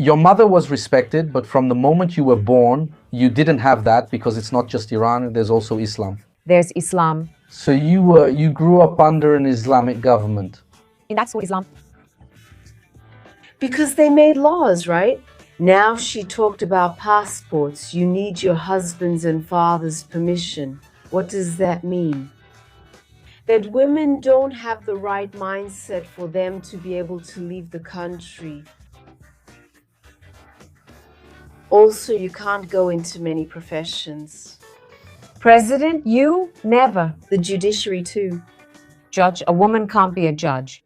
Your mother was respected, but from the moment you were born, you didn't have that because it's not just Iran, there's also Islam. There's Islam. So you grew up under an Islamic government. In that school, Islam. Because they made laws, right? Now she talked about passports. You need your husband's and father's permission. What does that mean? That women don't have the right mindset for them to be able to leave the country. Also, you can't go into many professions. President, you? Never. The judiciary too. Judge, a woman can't be a judge.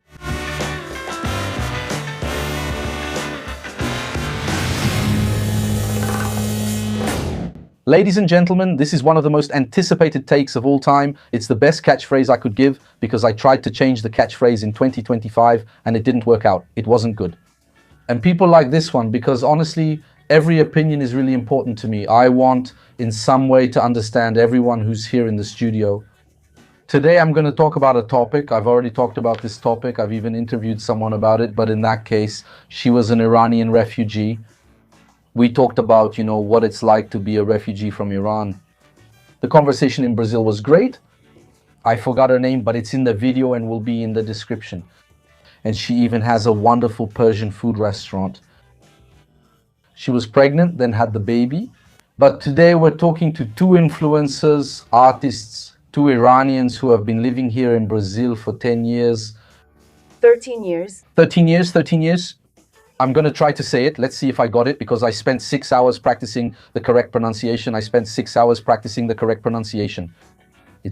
Ladies and gentlemen, this is one of the most anticipated takes of all time. It's the best catchphrase I could give because I tried to change the catchphrase in 2025 and it didn't work out. It wasn't good. And people like this one because honestly, every opinion is really important to me. I want in some way to understand everyone who's here in the studio. Today I'm going to talk about a topic. I've already talked about this topic. I've even interviewed someone about it, but in that case, she was an Iranian refugee. We talked about, what it's like to be a refugee from Iran. The conversation in Brazil was great. I forgot her name, but it's in the video and will be in the description. And she even has a wonderful Persian food restaurant. She was pregnant, then had the baby. But today we're talking to two influencers, artists, two Iranians who have been living here in Brazil for 10 years. 13 years. 13 years. I'm going to try to say it. Let's see if I got it because I spent 6 hours practicing the correct pronunciation. It's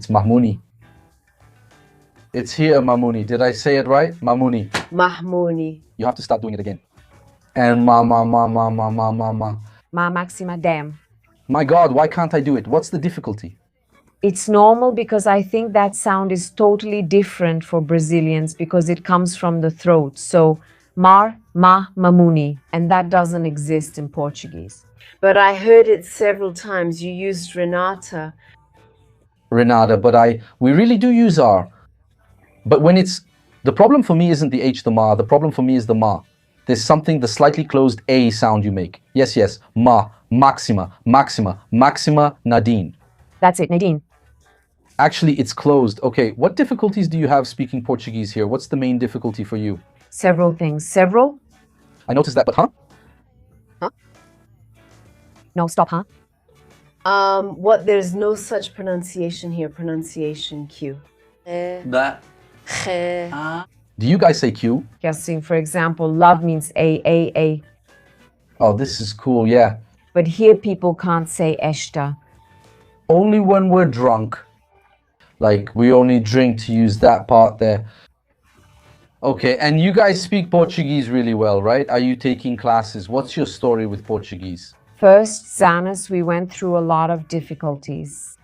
Mahmouni. It's here, Mahmouni. Did I say it right? Mahmouni. Mahmouni. You have to start doing it again. And Ma. Ma Maxima, damn. My God, why can't I do it? What's the difficulty? It's normal because I think that sound is totally different for Brazilians because it comes from the throat. So, Mamuni, and that doesn't exist in Portuguese. But I heard it several times. You used Renata, but we really do use R. But when the problem for me isn't the H, the Ma. The problem for me is the Ma. There's something, the slightly closed A sound you make. Yes. Ma, Maxima, Nadine. That's it, Nadine. Actually, it's closed. Okay, what difficulties do you have speaking Portuguese here? What's the main difficulty for you? Several things. Several? I noticed that, but huh? No, stop, huh? There's no such pronunciation here. Pronunciation Q. That. Do you guys say Q? Guessing, for example, love means A. Oh, this is cool, yeah. But here people can't say esta. Only when we're drunk. Like, we only drink to use that part there. Okay, and you guys speak Portuguese really well, right? Are you taking classes? What's your story with Portuguese? First, Zanis, we went through a lot of difficulties.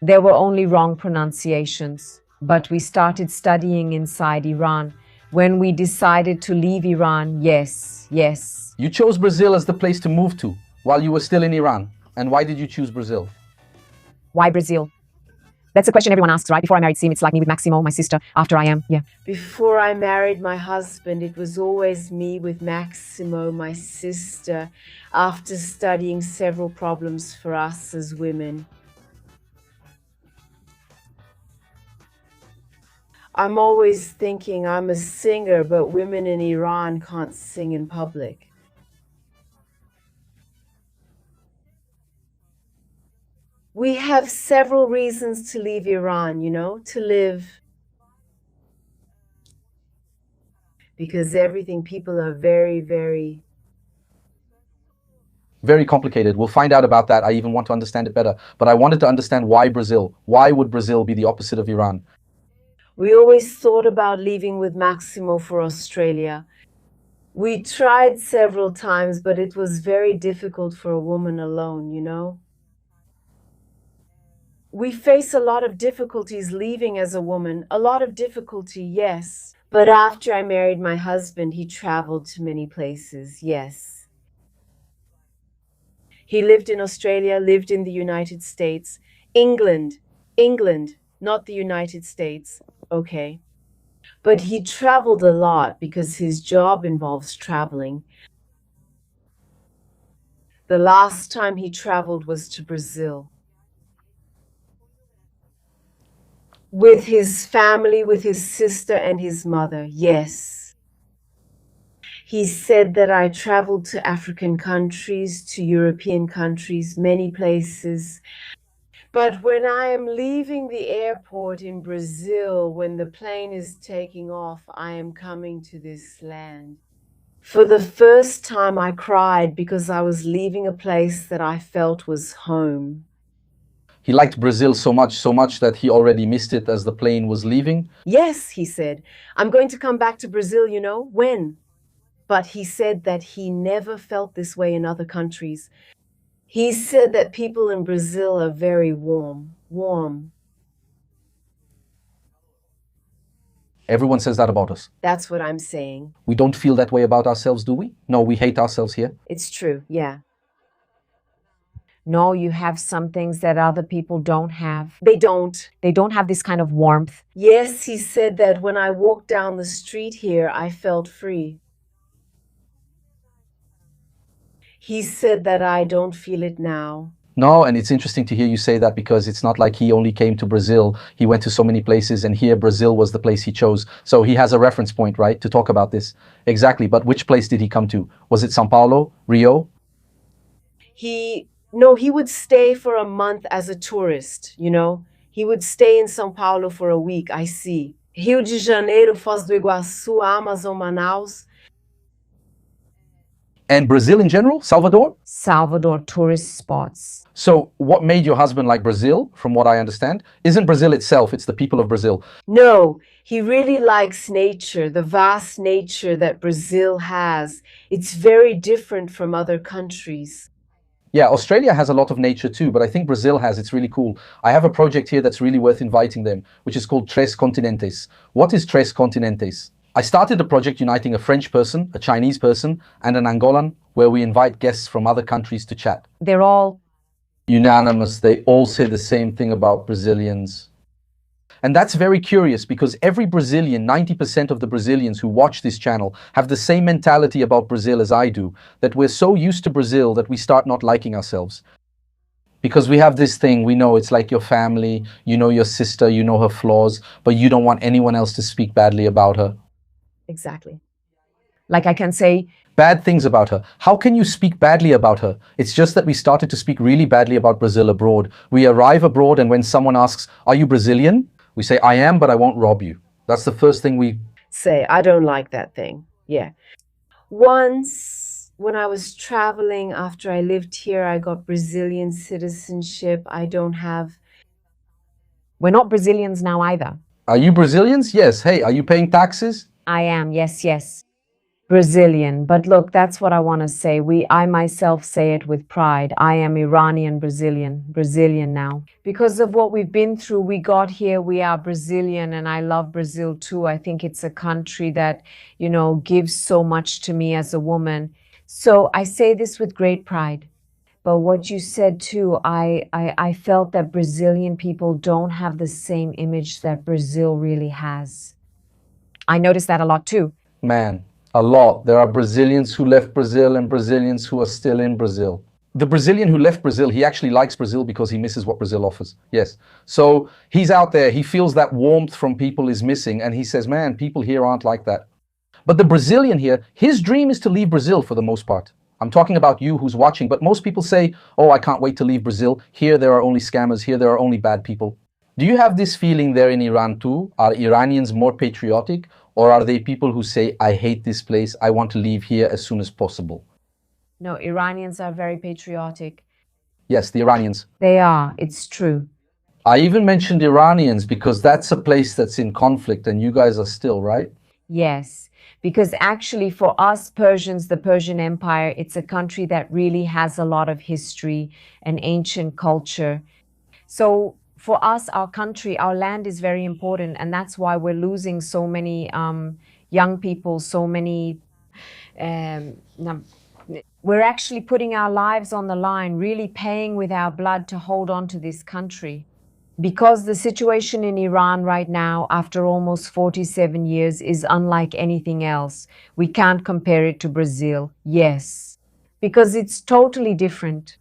There were only wrong pronunciations. But we started studying inside Iran. When we decided to leave Iran, yes. You chose Brazil as the place to move to while you were still in Iran. And why did you choose Brazil? Why Brazil? That's a question everyone asks, right? Before I married Sim, it's like me with Maximo, my sister. After I am, yeah. Before I married my husband, it was always me with Maximo, my sister, after studying several problems for us as women. I'm always thinking I'm a singer, but women in Iran can't sing in public. We have several reasons to leave Iran, to live. Because people are very, very... Very complicated. We'll find out about that. I even want to understand it better. But I wanted to understand why Brazil. Why would Brazil be the opposite of Iran? We always thought about leaving with Maximo for Australia. We tried several times, but it was very difficult for a woman alone, We face a lot of difficulties leaving as a woman. A lot of difficulty, yes. But after I married my husband, he traveled to many places, yes. He lived in Australia, lived in the United States. England, not the United States. Okay. But he traveled a lot because his job involves traveling. The last time he traveled was to Brazil. With his family, with his sister and his mother, yes. He said that I traveled to African countries, to European countries, many places. But when I am leaving the airport in Brazil, when the plane is taking off, I am coming to this land. For the first time, I cried because I was leaving a place that I felt was home. He liked Brazil so much that he already missed it as the plane was leaving. Yes, he said, I'm going to come back to Brazil, you know, when? But he said that he never felt this way in other countries. He said that people in Brazil are very warm. Everyone says that about us. That's what I'm saying. We don't feel that way about ourselves, do we? No, we hate ourselves here. It's true, yeah. No, you have some things that other people don't have. They don't. They don't have this kind of warmth. Yes, he said that when I walked down the street here, I felt free. He said that I don't feel it now. No, and it's interesting to hear you say that because it's not like he only came to Brazil. He went to so many places and here Brazil was the place he chose. So he has a reference point, right, to talk about this. Exactly, but which place did he come to? Was it São Paulo, Rio? No, he would stay for a month as a tourist, you know. He would stay in São Paulo for a week, I see. Rio de Janeiro, Foz do Iguaçu, Amazon, Manaus. And Brazil in general? Salvador? Salvador tourist spots. So what made your husband like Brazil, from what I understand, isn't Brazil itself, it's the people of Brazil. No, he really likes nature, the vast nature that Brazil has. It's very different from other countries. Yeah, Australia has a lot of nature too, but I think Brazil has. It's really cool. I have a project here that's really worth inviting them, which is called Tres Continentes. What is Tres Continentes? I started a project uniting a French person, a Chinese person, and an Angolan, where we invite guests from other countries to chat. They're all Unanimous. They all say the same thing about Brazilians. And that's very curious because every Brazilian, 90% of the Brazilians who watch this channel have the same mentality about Brazil as I do, that we're so used to Brazil that we start not liking ourselves. Because we have this thing, we know it's like your family, you know your sister, you know her flaws, but you don't want anyone else to speak badly about her. Exactly. like I can say, bad things about her. How can you speak badly about her? It's just that we started to speak really badly about Brazil abroad. We arrive abroad and when someone asks, are you Brazilian? We say, I am, but I won't rob you. That's the first thing we say. I don't like that thing. Yeah. Once when I was traveling after I lived here, I got Brazilian citizenship. I don't have. we're not Brazilians now either. Are you Brazilians? Yes. Hey, are you paying taxes? I am, yes. Brazilian. But look, that's what I want to say. I myself say it with pride. I am Iranian Brazilian now. Because of what we've been through, we got here, we are Brazilian, and I love Brazil too. I think it's a country that, gives so much to me as a woman. So I say this with great pride. But what you said too, I felt that Brazilian people don't have the same image that Brazil really has. I noticed that a lot too. Man, a lot. There are Brazilians who left Brazil and Brazilians who are still in Brazil. The Brazilian who left Brazil, he actually likes Brazil because he misses what Brazil offers. Yes. So he's out there, he feels that warmth from people is missing, and he says, man, people here aren't like that. But the Brazilian here, his dream is to leave Brazil for the most part. I'm talking about you who's watching, but most people say, oh, I can't wait to leave Brazil. Here there are only scammers, here there are only bad people. Do you have this feeling there in Iran too? Are Iranians more patriotic? Or are they people who say, I hate this place, I want to leave here as soon as possible? No, Iranians are very patriotic. Yes, the Iranians. They are, it's true. I even mentioned Iranians because that's a place that's in conflict and you guys are still, right? Yes, because actually for us Persians, the Persian Empire, it's a country that really has a lot of history and ancient culture. So for us, our country, our land is very important, and that's why we're losing so many young people, so many... we're actually putting our lives on the line, really paying with our blood to hold on to this country. Because the situation in Iran right now, after almost 47 years, is unlike anything else. We can't compare it to Brazil, yes, because it's totally different.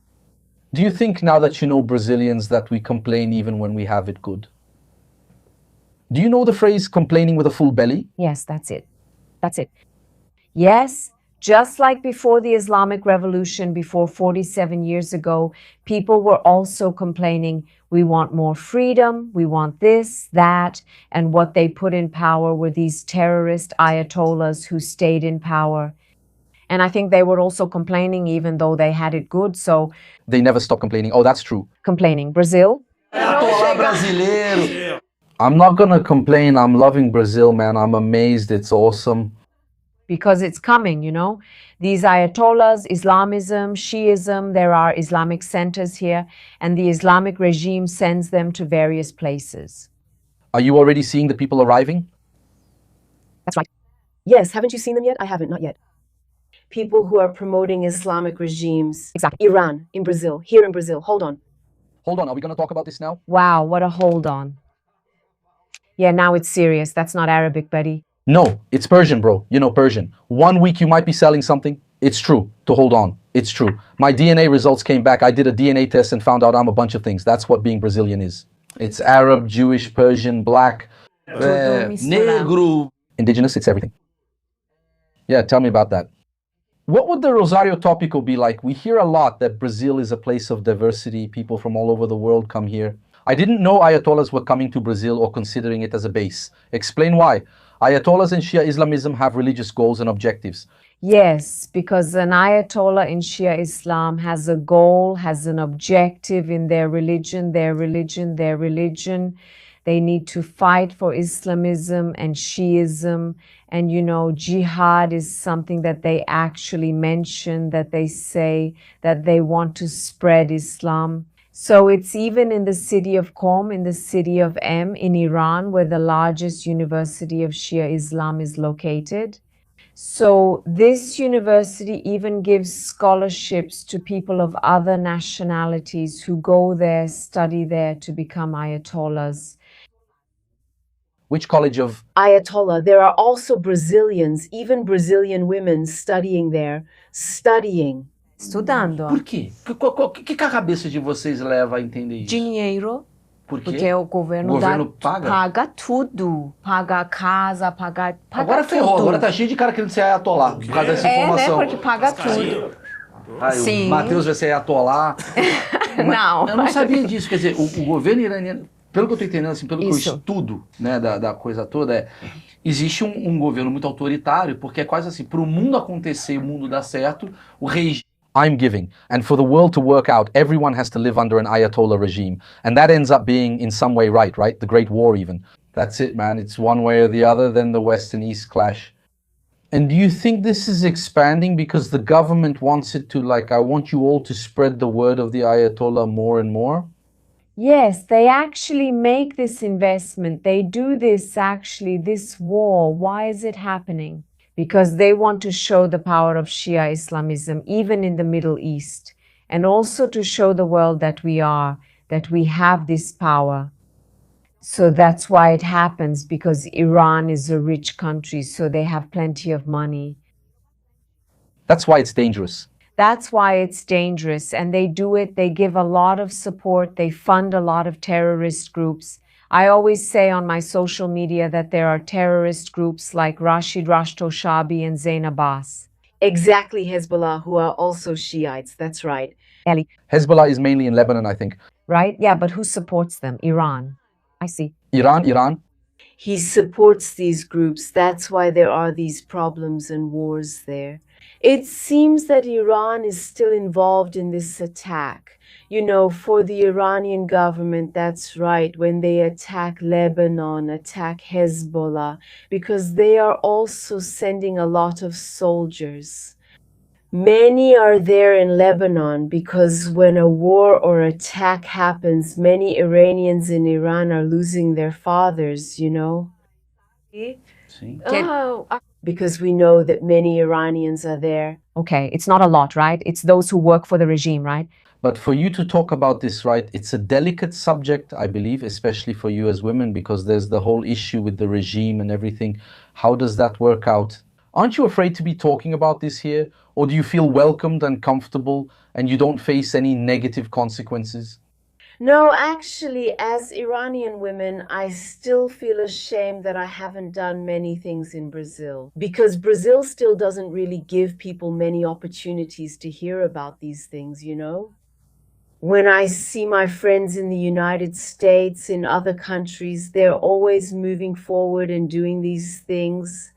Do you think now that you know Brazilians that we complain even when we have it good? Do you know the phrase complaining with a full belly? Yes, that's it. That's it. Yes, just like before the Islamic Revolution, before 47 years ago, people were also complaining, we want more freedom, we want this, that, and what they put in power were these terrorist ayatollahs who stayed in power. And I think they were also complaining even though they had it good, so They never stop complaining. Oh, that's true. complaining. Brazil? Ayatollah brasileiro. I'm not gonna complain. I'm loving Brazil, man. I'm amazed. It's awesome. Because it's coming, you know. These ayatollahs, Islamism, Shiism, there are Islamic centers here, and the Islamic regime sends them to various places. Are you already seeing the people arriving? That's right. Yes, haven't you seen them yet? I haven't, not yet. People who are promoting Islamic regimes. Exactly. Iran, in Brazil, here in Brazil. Hold on. Hold on, are we gonna talk about this now? Wow, what a hold on. Yeah, now it's serious. That's not Arabic, buddy. No, it's Persian, bro. You know Persian. 1 week you might be selling something. It's true. To hold on. It's true. My DNA results came back. I did a DNA test and found out I'm a bunch of things. That's what being Brazilian is. It's Arab, Jewish, Persian, black, Negro. indigenous. It's everything. Yeah, tell me about that. What would the Rosario Topico be like? We hear a lot that Brazil is a place of diversity. People from all over the world come here. I didn't know Ayatollahs were coming to Brazil or considering it as a base. Explain why. Ayatollahs in Shia Islamism have religious goals and objectives. Yes, because an Ayatollah in Shia Islam has a goal, has an objective in their religion, their religion, their religion. They need to fight for Islamism and Shiism. And, you know, jihad is something that they actually mention, that they say that they want to spread Islam. So it's even in the city of Qom, in the city of M in Iran, where the largest university of Shia Islam is located. So this university even gives scholarships to people of other nationalities who go there, study there to become Ayatollahs. Which college of... Ayatollah, there are also Brazilians, even Brazilian women studying there, studying. Estudando. Por quê? Que a cabeça de vocês leva a entender isso? Dinheiro, Por quê? porque o governo, O governo paga? paga tudo. Paga a casa, paga Agora ferrou, tudo. agora tá cheio de cara querendo ser ayatollah por causa dessa informação. Porque paga tudo. Aí, Sim. o Matheus vai ser ayatollah. Não. Eu não sabia disso, quer dizer, o governo iraniano, pelo que eu tô entendendo, assim, pelo que eu Isso. estudo, né, da coisa toda, existe um governo muito autoritário, porque é quase assim, para o mundo acontecer e o mundo dar certo, o regime... I'm giving. And for the world to work out, everyone has to live under an Ayatollah regime. And that ends up being in some way right? The Great War even. That's it, man. It's one way or the other, then the West and East clash. And do you think this is expanding because the government wants it to, like, I want you all to spread the word of the Ayatollah more and more? Yes, they actually make this investment. They do this actually, this war. Why is it happening? Because they want to show the power of Shia Islamism, even in the Middle East, and also to show the world that we have this power. So that's why it happens, because Iran is a rich country, so they have plenty of money. That's why it's dangerous. That's why it's dangerous, and they do it. They give a lot of support. They fund a lot of terrorist groups. I always say on my social media that there are terrorist groups like Rashid Rashtoshabi and Zain Abbas. Exactly, Hezbollah, who are also Shiites. That's right. Ellie, Hezbollah is mainly in Lebanon, I think. right? Yeah, but who supports them? Iran. I see. Iran? He supports these groups. That's why there are these problems and wars there. It seems that Iran is still involved in this attack. You know, for the Iranian government, that's right, when they attack Lebanon, attack Hezbollah, because they are also sending a lot of soldiers. Many are there in Lebanon because when a war or attack happens, many Iranians in Iran are losing their fathers, you know? Sim. Because we know that many Iranians are there. Okay, it's not a lot, right? It's those who work for the regime, right? But for you to talk about this, right, it's a delicate subject, I believe, especially for you as women, because there's the whole issue with the regime and everything. How does that work out? Aren't you afraid to be talking about this here? Or do you feel welcomed and comfortable and you don't face any negative consequences? No, actually, as Iranian women, I still feel ashamed that I haven't done many things in Brazil because Brazil still doesn't really give people many opportunities to hear about these things, you know? When I see my friends in the United States, in other countries, they're always moving forward and doing these things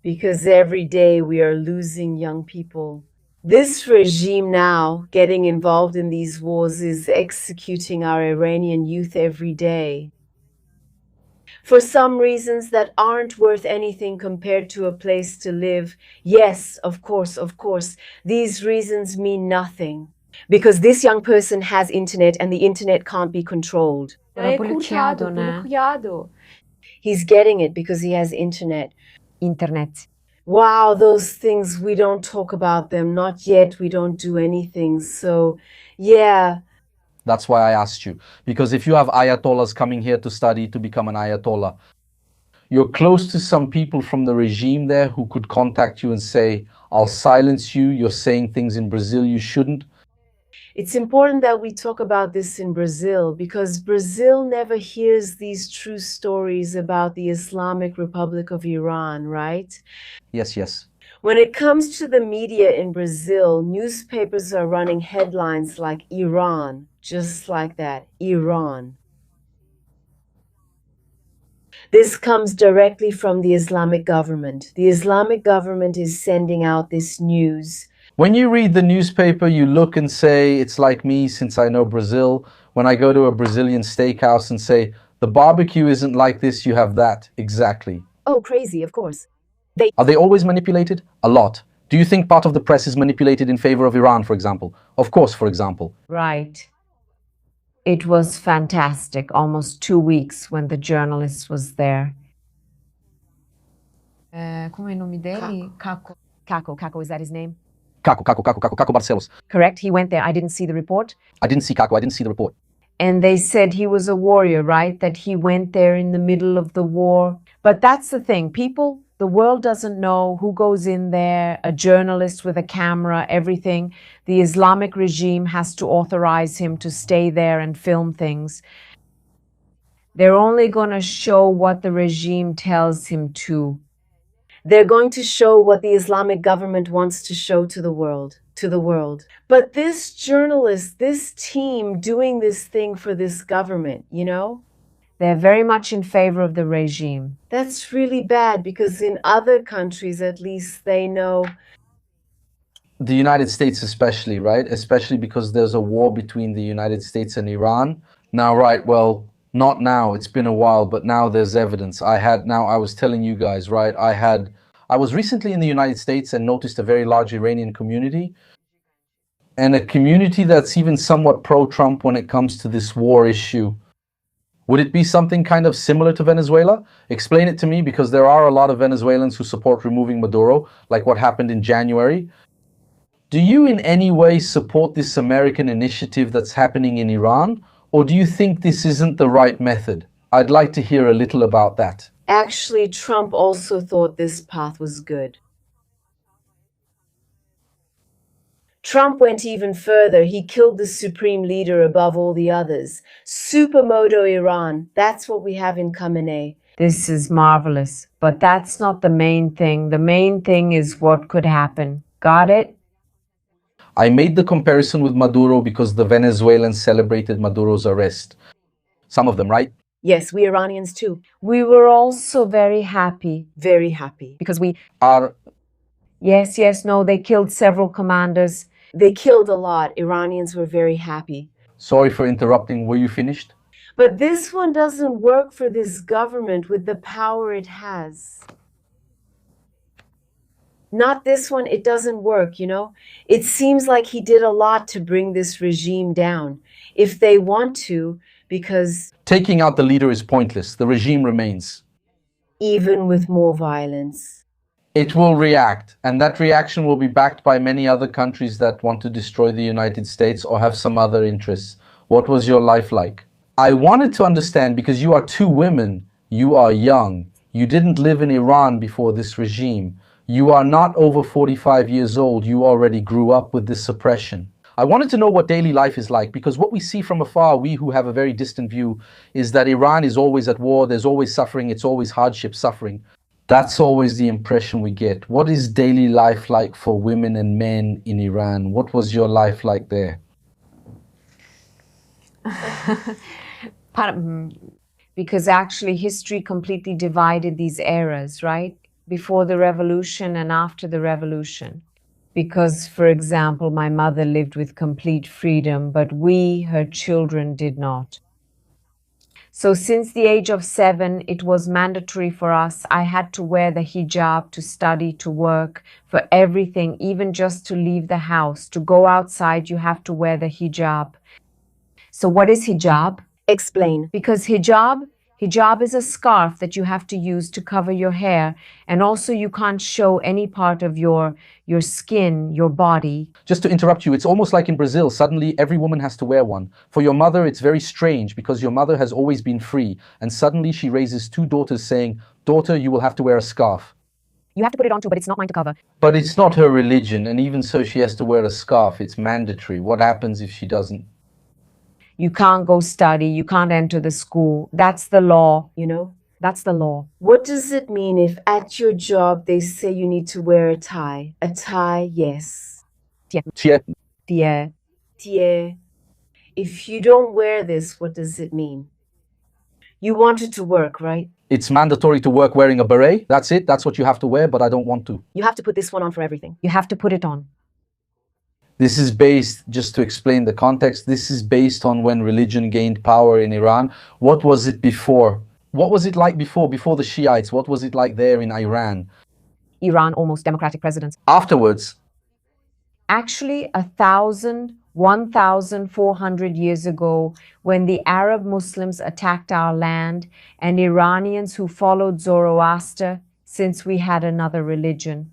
because every day we are losing young people. This regime now, getting involved in these wars, is executing our Iranian youth every day. For some reasons that aren't worth anything compared to a place to live. Yes, of course, these reasons mean nothing. Because this young person has internet and the internet can't be controlled. He's getting it because he has internet. Internet. Wow, those things, we don't talk about them. Not yet. We don't do anything. So, yeah. That's why I asked you. Because if you have ayatollahs coming here to study to become an ayatollah, you're close to some people from the regime there who could contact you and say, I'll silence you. You're saying things in Brazil you shouldn't. It's important that we talk about this in Brazil because Brazil never hears these true stories about the Islamic Republic of Iran, right? Yes. When it comes to the media in Brazil, newspapers are running headlines like Iran, just like that, Iran. This comes directly from the Islamic government. The Islamic government is sending out this news. When you read the newspaper, you look and say, it's like me since I know Brazil. When I go to a Brazilian steakhouse and say, the barbecue isn't like this, you have that. Exactly. Oh, crazy, of course. Are they always manipulated? A lot. Do you think part of the press is manipulated in favor of Iran, for example? Of course, for example. Right. It was fantastic, almost 2 weeks when the journalist was there. Como é o nome dele? Caco. Caco, is that his name? Caco Barcelos. Correct, he went there. I didn't see the report. I didn't see Caco, I didn't see the report. And they said he was a warrior, right? That he went there in the middle of the war. But that's the thing. People, the world doesn't know who goes in there, a journalist with a camera, everything. The Islamic regime has to authorize him to stay there and film things. They're only going to show what the regime tells him to. They're going to show what the Islamic government wants to show to the world. But this journalist, this team doing this thing for this government, you know? They're very much in favor of the regime. That's really bad because in other countries, at least, they know. The United States especially, right? Especially because there's a war between the United States and Iran. Now, right, well, not now, it's been a while, but now there's evidence. I was telling you guys, right, I was recently in the United States and noticed a very large Iranian community and a community that's even somewhat pro-Trump when it comes to this war issue. Would it be something kind of similar to Venezuela? Explain it to me, because there are a lot of Venezuelans who support removing Maduro, like what happened in January. Do you in any way support this American initiative that's happening in Iran? Or do you think this isn't the right method? I'd like to hear a little about that. Actually, Trump also thought this path was good. Trump went even further. He killed the supreme leader above all the others. Supermoto Iran. That's what we have in Khamenei. This is marvelous, but that's not the main thing. The main thing is what could happen. Got it? I made the comparison with Maduro because the Venezuelans celebrated Maduro's arrest. Some of them, right? Yes, we Iranians too. We were also very happy. Very happy. Because we are... Yes, no, they killed several commanders. They killed a lot. Iranians were very happy. Sorry for interrupting. Were you finished? But this one doesn't work for this government with the power it has. Not this one, it doesn't work, you know? It seems like he did a lot to bring this regime down. If they want to, because... Taking out the leader is pointless. The regime remains. Even with more violence. It will react, and that reaction will be backed by many other countries that want to destroy the United States or have some other interests. What was your life like? I wanted to understand because you are two women, you are young, you didn't live in Iran before this regime, you are not over 45 years old, you already grew up with this suppression. I wanted to know what daily life is like because what we see from afar, we who have a very distant view, is that Iran is always at war, there's always suffering, it's always hardship, suffering. That's always the impression we get. What is daily life like for women and men in Iran? What was your life like there? Because actually history completely divided these eras, right? Before the revolution and after the revolution. Because, for example, my mother lived with complete freedom, but we, her children, did not. So since the age of 7, it was mandatory for us. I had to wear the hijab to study, to work, for everything, even just to leave the house. To go outside, you have to wear the hijab. So what is hijab? Explain. Because hijab is a scarf that you have to use to cover your hair, and also you can't show any part of your skin, your body. Just to interrupt you, it's almost like in Brazil, suddenly every woman has to wear one. For your mother, it's very strange because your mother has always been free, and suddenly she raises 2 daughters saying, "Daughter, you will have to wear a scarf." You have to put it on too, but it's not mine to cover. But it's not her religion, and even so she has to wear a scarf. It's mandatory. What happens if she doesn't? You can't go study, you can't enter the school. That's the law, you know? That's the law. What does it mean if at your job they say you need to wear a tie? A tie, yes. Tie. Yeah. Tie. If you don't wear this, what does it mean? You wanted to work, right? It's mandatory to work wearing a beret. That's it. That's what you have to wear, but I don't want to. You have to put this one on for everything. You have to put it on. This is based, just to explain the context, this is based on when religion gained power in Iran. What was it before? What was it like before the Shiites? What was it like there in Iran? Iran, almost democratic presidents. Afterwards, Actually, 1,400 years ago, when the Arab Muslims attacked our land and Iranians who followed Zoroaster, since we had another religion.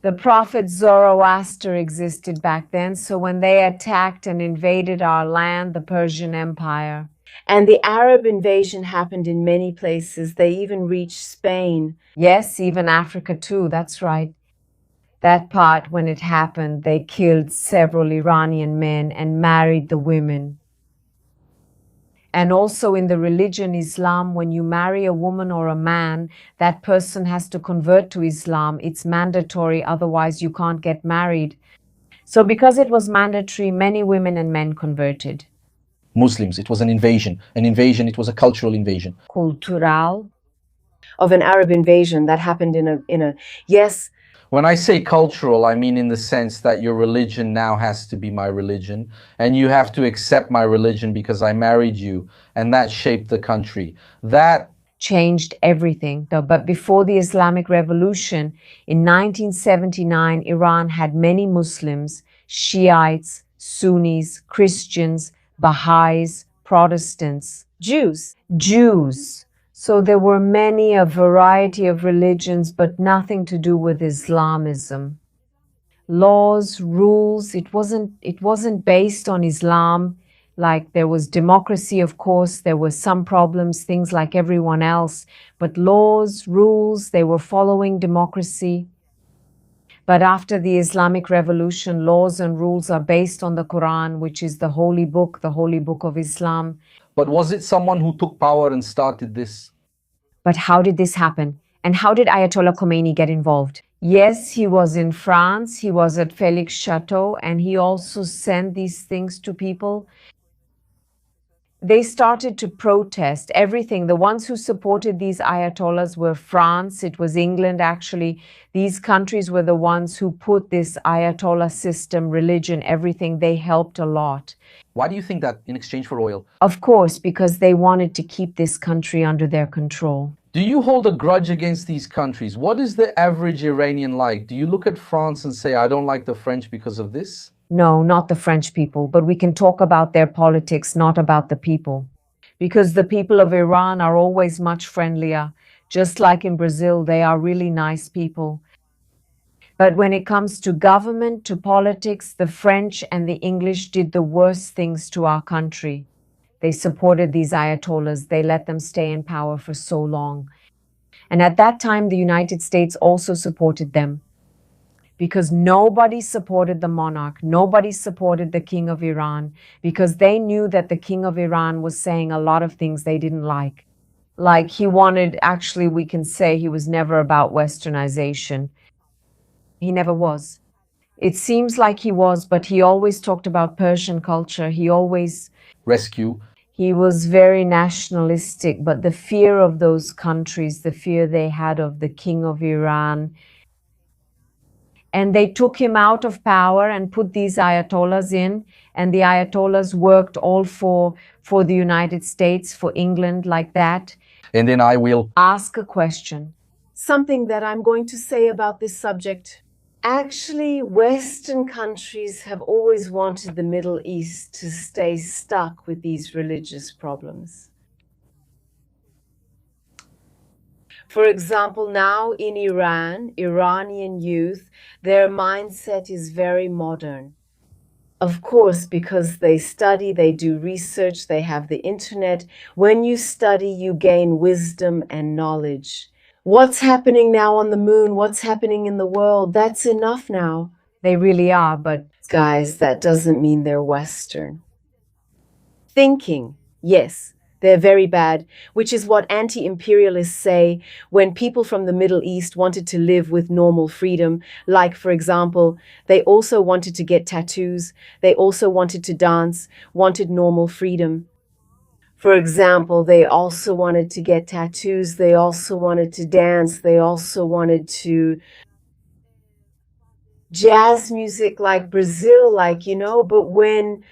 The prophet Zoroaster existed back then, so when they attacked and invaded our land, the Persian Empire. And the Arab invasion happened in many places. They even reached Spain. Yes, even Africa too, that's right. That part, when it happened, they killed several Iranian men and married the women. And also in the religion Islam, when you marry a woman or a man, that person has to convert to Islam. It's mandatory, otherwise you can't get married. So because it was mandatory, many women and men converted. Muslims, it was an invasion. An invasion, it was a cultural invasion. Cultural. Of an Arab invasion that happened in a yes. When I say cultural, I mean in the sense that your religion now has to be my religion, and you have to accept my religion because I married you, and that shaped the country. That changed everything. But before the Islamic Revolution, in 1979, Iran had many Muslims, Shiites, Sunnis, Christians, Baha'is, Protestants, Jews. So there were a variety of religions, but nothing to do with Islamism. Laws, rules, it wasn't based on Islam. Like there was democracy, of course, there were some problems, things like everyone else, but laws, rules, they were following democracy. But after the Islamic Revolution, laws and rules are based on the Quran, which is the holy book of Islam. But was it someone who took power and started this? But how did this happen? And how did Ayatollah Khomeini get involved? Yes, he was in France, he was at Felix Chateau, and he also sent these things to people. They started to protest everything. The ones who supported these Ayatollahs were France, it was England actually. These countries were the ones who put this Ayatollah system, religion, everything. They helped a lot. Why do you think that in exchange for oil? Of course, because they wanted to keep this country under their control. Do you hold a grudge against these countries? What is the average Iranian like? Do you look at France and say, I don't like the French because of this? No, not the French people, but we can talk about their politics, not about the people. Because the people of Iran are always much friendlier Just like in Brazil, they are really nice people. But when it comes to government, to politics, the French and the English did the worst things to our country. They supported these ayatollahs. They let them stay in power for so long. And at that time, the United States also supported them because nobody supported the monarch. Nobody supported the king of Iran because they knew that the king of Iran was saying a lot of things they didn't like. Like he wanted, actually, we can say he was never about westernization. He never was. It seems like he was, but he always talked about Persian culture. He was very nationalistic, but the fear of those countries, the fear they had of the king of Iran, and they took him out of power and put these ayatollahs in, and the ayatollahs worked all for the United States, for England, like that. And then I will ask a question. Something that I'm going to say about this subject. Actually, Western countries have always wanted the Middle East to stay stuck with these religious problems. For example, now in Iran, Iranian youth, their mindset is very modern. Of course, because they study, they do research, they have the internet. When you study, you gain wisdom and knowledge. What's happening now on the moon? What's happening in the world? That's enough now. They really are, but guys, that doesn't mean they're Western. Thinking, yes, they're very bad, which is what anti-imperialists say when people from the Middle East wanted to live with normal freedom. Like, for example, they also wanted to get tattoos. They also wanted to dance, wanted normal freedom. For example, they also wanted to get tattoos. They also wanted to dance. They also wanted to jazz music like Brazil, but when...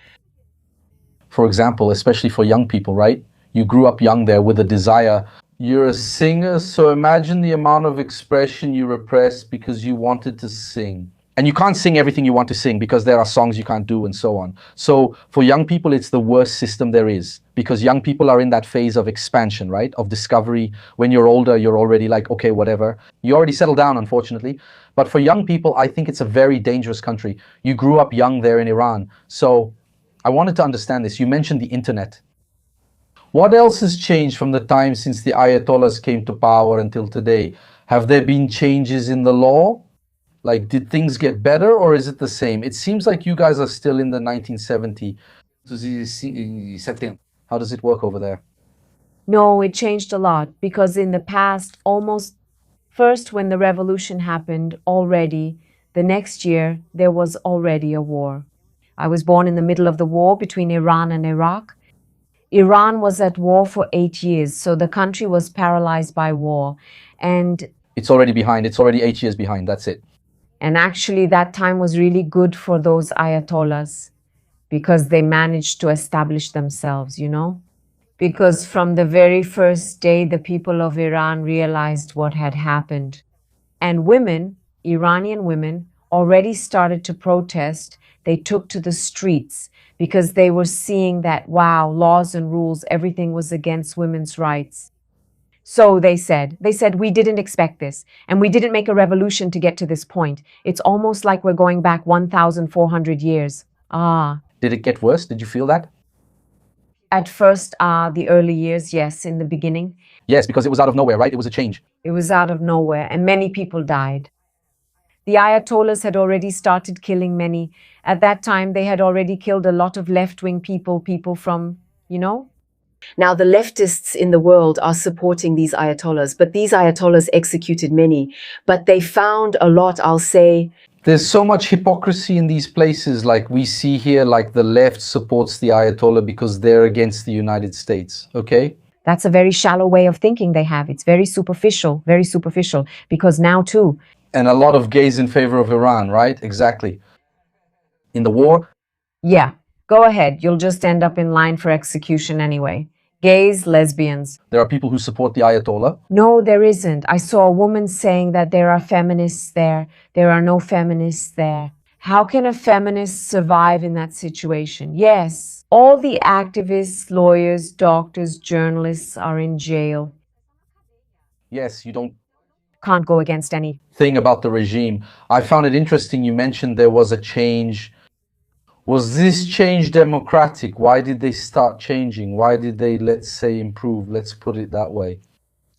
For example, especially for young people, right? You grew up young there with a desire. You're a singer, so imagine the amount of expression you repressed because you wanted to sing. And you can't sing everything you want to sing because there are songs you can't do and so on. So for young people, it's the worst system there is because young people are in that phase of expansion, right? Of discovery. When you're older, you're already like, okay, whatever. You already settled down, unfortunately. But for young people, I think it's a very dangerous country. You grew up young there in Iran. So I wanted to understand this. You mentioned the internet. What else has changed from the time since the Ayatollahs came to power until today? Have there been changes in the law? Like, did things get better or is it the same? It seems like you guys are still in the 1970s. How does it work over there? No, it changed a lot because in the past, first when the revolution happened already, the next year, there was already a war. I was born in the middle of the war between Iran and Iraq. Iran was at war for 8 years, so the country was paralyzed by war. And it's already behind. It's already 8 years behind. That's it. And actually, that time was really good for those ayatollahs because they managed to establish themselves, Because from the very first day, the people of Iran realized what had happened. And women, Iranian women, already started to protest. They took to the streets because they were seeing that, wow, laws and rules, everything was against women's rights. So they said, we didn't expect this, and we didn't make a revolution to get to this point. It's almost like we're going back 1,400 years. Did it get worse? Did you feel that? At first, the early years, yes, in the beginning. Yes, because it was out of nowhere, right? It was a change. It was out of nowhere, and many people died. The Ayatollahs had already started killing many. At that time, they had already killed a lot of left-wing people from, Now, the leftists in the world are supporting these ayatollahs, but these ayatollahs executed many. But they found a lot, I'll say. There's so much hypocrisy in these places. Like we see here, like the left supports the ayatollah because they're against the United States, okay? That's a very shallow way of thinking they have. It's very superficial, because now too. And a lot of gays in favor of Iran, right? Exactly. In the war? Yeah. Go ahead, you'll just end up in line for execution anyway. Gays, lesbians. There are people who support the Ayatollah? No, there isn't. I saw a woman saying that there are feminists there. There are no feminists there. How can a feminist survive in that situation? Yes, all the activists, lawyers, doctors, journalists are in jail. Yes, you don't can't go against any. thing about the regime. I found it interesting you mentioned there was a change. Was this change democratic? Why did they start changing? Why did they, let's say, improve? Let's put it that way.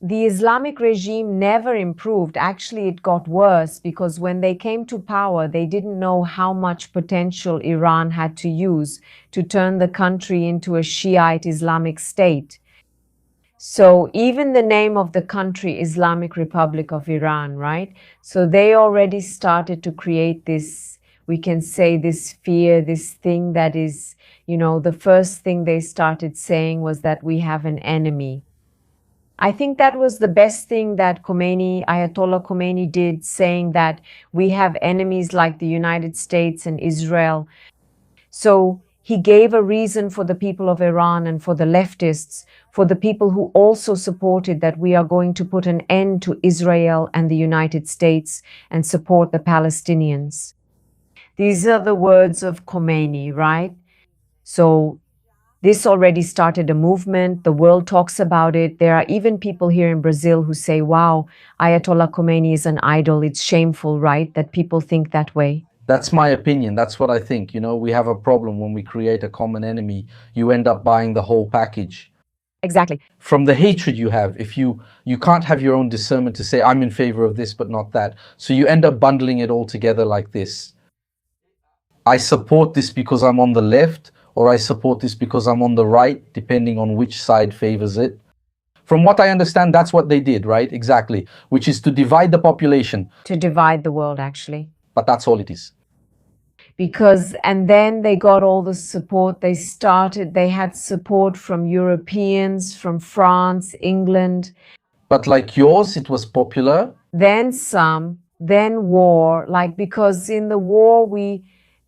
The Islamic regime never improved. Actually, it got worse because when they came to power, they didn't know how much potential Iran had to use to turn the country into a Shiite Islamic state. So even the name of the country, Islamic Republic of Iran, right? So they already started to create this, we can say, this fear, this thing that is, the first thing they started saying was that we have an enemy. I think that was the best thing that Ayatollah Khomeini did, saying that we have enemies like the United States and Israel. So he gave a reason for the people of Iran and for the leftists, for the people who also supported that we are going to put an end to Israel and the United States and support the Palestinians. These are the words of Khomeini, right? So this already started a movement. The world talks about it. There are even people here in Brazil who say, wow, Ayatollah Khomeini is an idol. It's shameful, right, that people think that way. That's my opinion. That's what I think. We have a problem when we create a common enemy. You end up buying the whole package. Exactly. From the hatred you have, if you can't have your own discernment to say, I'm in favor of this, but not that. So you end up bundling it all together like this. I support this because I'm on the left, or I support this because I'm on the right, depending on which side favors it. From what I understand, that's what they did, right? Exactly. Which is to divide the population. To divide the world, actually. But that's all it is. And then they got all the support. They had support from Europeans, from France, England. But like yours, it was popular. Then some, then war, because in the war,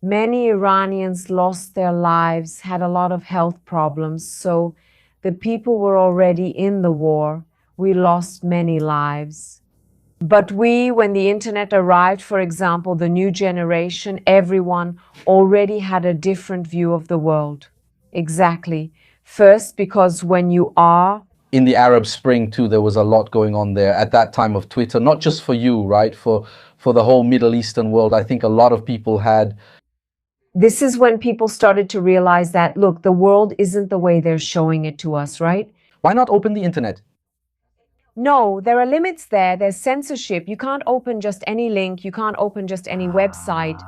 many Iranians lost their lives, had a lot of health problems. So the people were already in the war. We lost many lives. But when the internet arrived, for example, the new generation, everyone already had a different view of the world. Exactly. First, because when you are... In the Arab Spring, too, there was a lot going on there at that time of Twitter, not just for you, right? For the whole Middle Eastern world, I think a lot of people had... This is when people started to realize that, look, the world isn't the way they're showing it to us, right? Why not open the internet? No, there are limits there. There's censorship. You can't open just any link. You can't open just any website.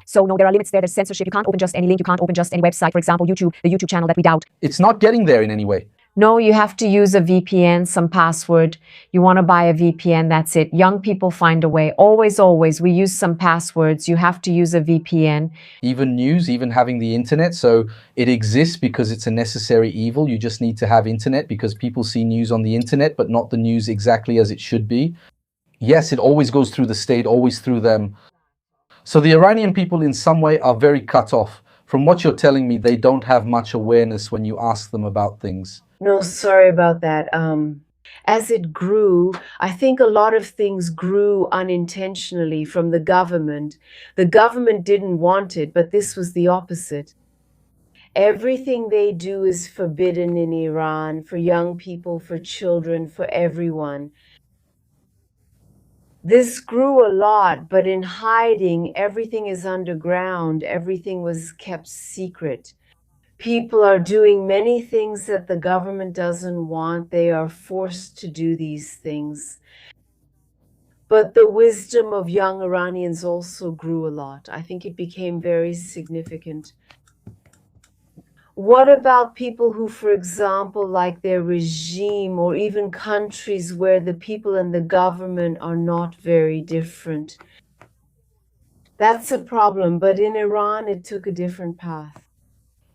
So no, there are limits there. There's censorship. You can't open just any link. You can't open just any website. For example, YouTube, the YouTube channel that we doubt. It's not getting there in any way. No, you have to use a VPN, some password. You want to buy a VPN, that's it. Young people find a way. Always, always, we use some passwords. You have to use a VPN. Even news, even having the internet. So it exists because it's a necessary evil. You just need to have internet because people see news on the internet, but not the news exactly as it should be. Yes, it always goes through the state, always through them. So the Iranian people in some way are very cut off. From what you're telling me, they don't have much awareness when you ask them about things. No, sorry about that. As it grew, I think a lot of things grew unintentionally from the government. The government didn't want it, but this was the opposite. Everything they do is forbidden in Iran for young people, for children, for everyone. This grew a lot, but in hiding, everything is underground. Everything was kept secret. People are doing many things that the government doesn't want. They are forced to do these things. But the wisdom of young Iranians also grew a lot. I think it became very significant. What about people who, for example, like their regime, or even countries where the people and the government are not very different? That's a problem, but in Iran, it took a different path.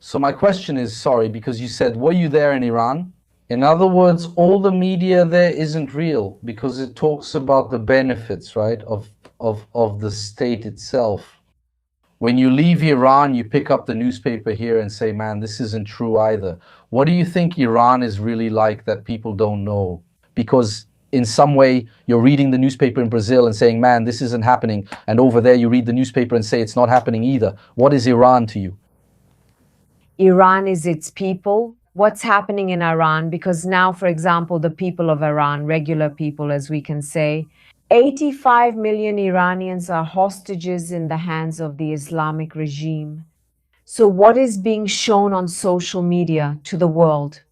So my question is, sorry, because you said, were you there in Iran? In other words, all the media there isn't real because it talks about the benefits, right, of the state itself. When you leave Iran, you pick up the newspaper here and say, man, this isn't true either. What do you think Iran is really like that people don't know? Because in some way, you're reading the newspaper in Brazil and saying, man, this isn't happening. And over there, you read the newspaper and say it's not happening either. What is Iran to you? Iran is its people, what's happening in Iran, because now, for example, the people of Iran, regular people, as we can say, 85 million Iranians are hostages in the hands of the Islamic regime. So what is being shown on social media to the world?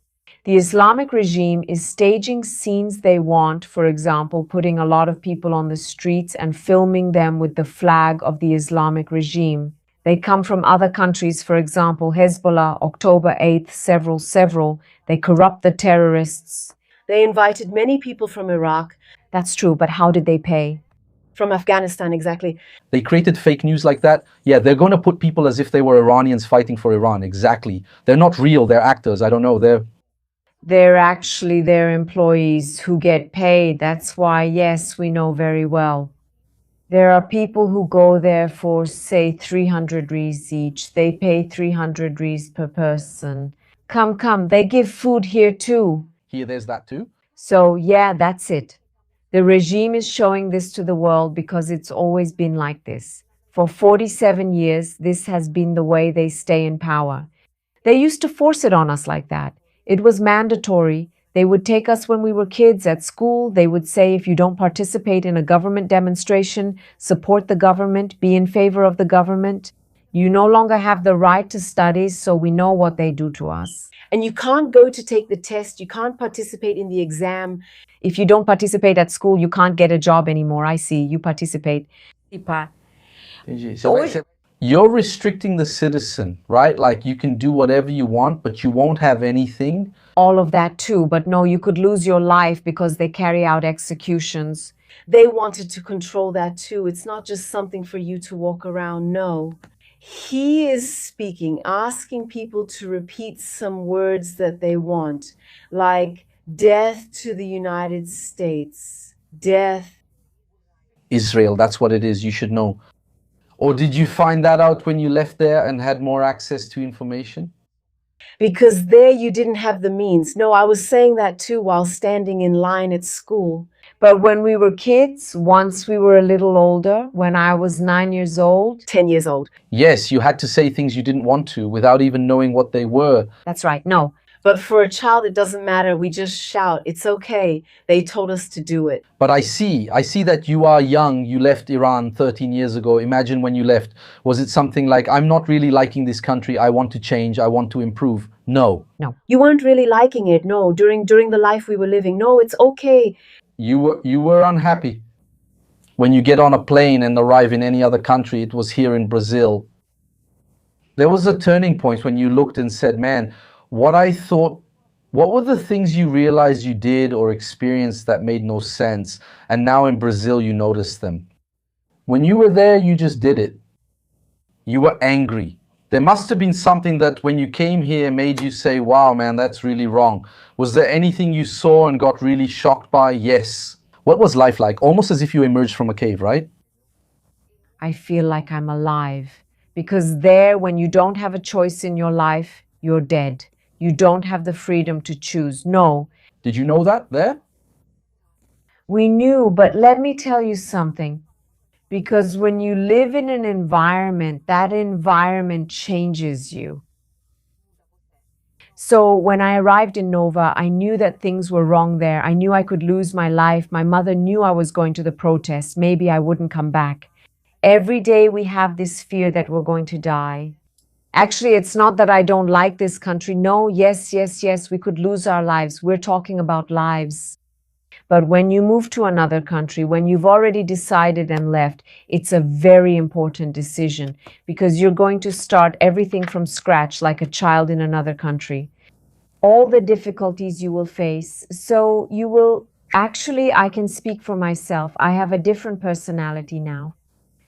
The Islamic regime is staging scenes they want, for example, putting a lot of people on the streets and filming them with the flag of the Islamic regime. They come from other countries, for example, Hezbollah, October 8th, several. They corrupt the terrorists. They invited many people from Iraq. That's true, but how did they pay? From Afghanistan, exactly. They created fake news like that. Yeah, they're going to put people as if they were Iranians fighting for Iran. Exactly. They're not real. They're actors. I don't know. They're actually their employees who get paid. That's why, yes, we know very well. There are people who go there for, say, 300 reais each. They pay 300 reais per person. Come, they give food here too. Here, there's that too. So, yeah, that's it. The regime is showing this to the world because it's always been like this. For 47 years, this has been the way they stay in power. They used to force it on us like that. It was mandatory. They would take us when we were kids at school. They would say, if you don't participate in a government demonstration, support the government, be in favor of the government. You no longer have the right to study, so we know what they do to us. And you can't go to take the test. You can't participate in the exam. If you don't participate at school, you can't get a job anymore. I see. You participate. You're restricting the citizen, right? Like you can do whatever you want, but you won't have anything. All of that too, but no, you could lose your life because they carry out executions. They wanted to control that too. It's not just something for you to walk around. No. He is speaking, asking people to repeat some words that they want, like death to the United States, death. Israel, that's what it is. You should know. Or did you find that out when you left there and had more access to information? Because there you didn't have the means. No, I was saying that too while standing in line at school. But when we were kids, once we were a little older, when I was 9 years old, 10 years old. Yes, you had to say things you didn't want to without even knowing what they were. That's right, no. But for a child, it doesn't matter. We just shout. It's okay. They told us to do it. But I see that you are young. You left Iran 13 years ago. Imagine when you left. Was it something like, I'm not really liking this country. I want to change. I want to improve? No. No. You weren't really liking it. No. During the life we were living. No, it's okay. You were unhappy. When you get on a plane and arrive in any other country, it was here in Brazil. There was a turning point when you looked and said, man, what were the things you realized you did or experienced that made no sense? And now in Brazil, you noticed them. When you were there, you just did it. You were angry. There must have been something that when you came here made you say, wow, man, that's really wrong. Was there anything you saw and got really shocked by? Yes. What was life like? Almost as if you emerged from a cave, right? I feel like I'm alive. Because there, when you don't have a choice in your life, you're dead. You don't have the freedom to choose. No. Did you know that there? We knew, but let me tell you something. Because when you live in an environment, that environment changes you. So when I arrived in Nova, I knew that things were wrong there. I knew I could lose my life. My mother knew I was going to the protest. Maybe I wouldn't come back. Every day we have this fear that we're going to die. Actually, it's not that I don't like this country. No, yes, we could lose our lives. We're talking about lives. But when you move to another country, when you've already decided and left, it's a very important decision because you're going to start everything from scratch like a child in another country. All the difficulties you will face. So you will, actually, I can speak for myself. I have a different personality now.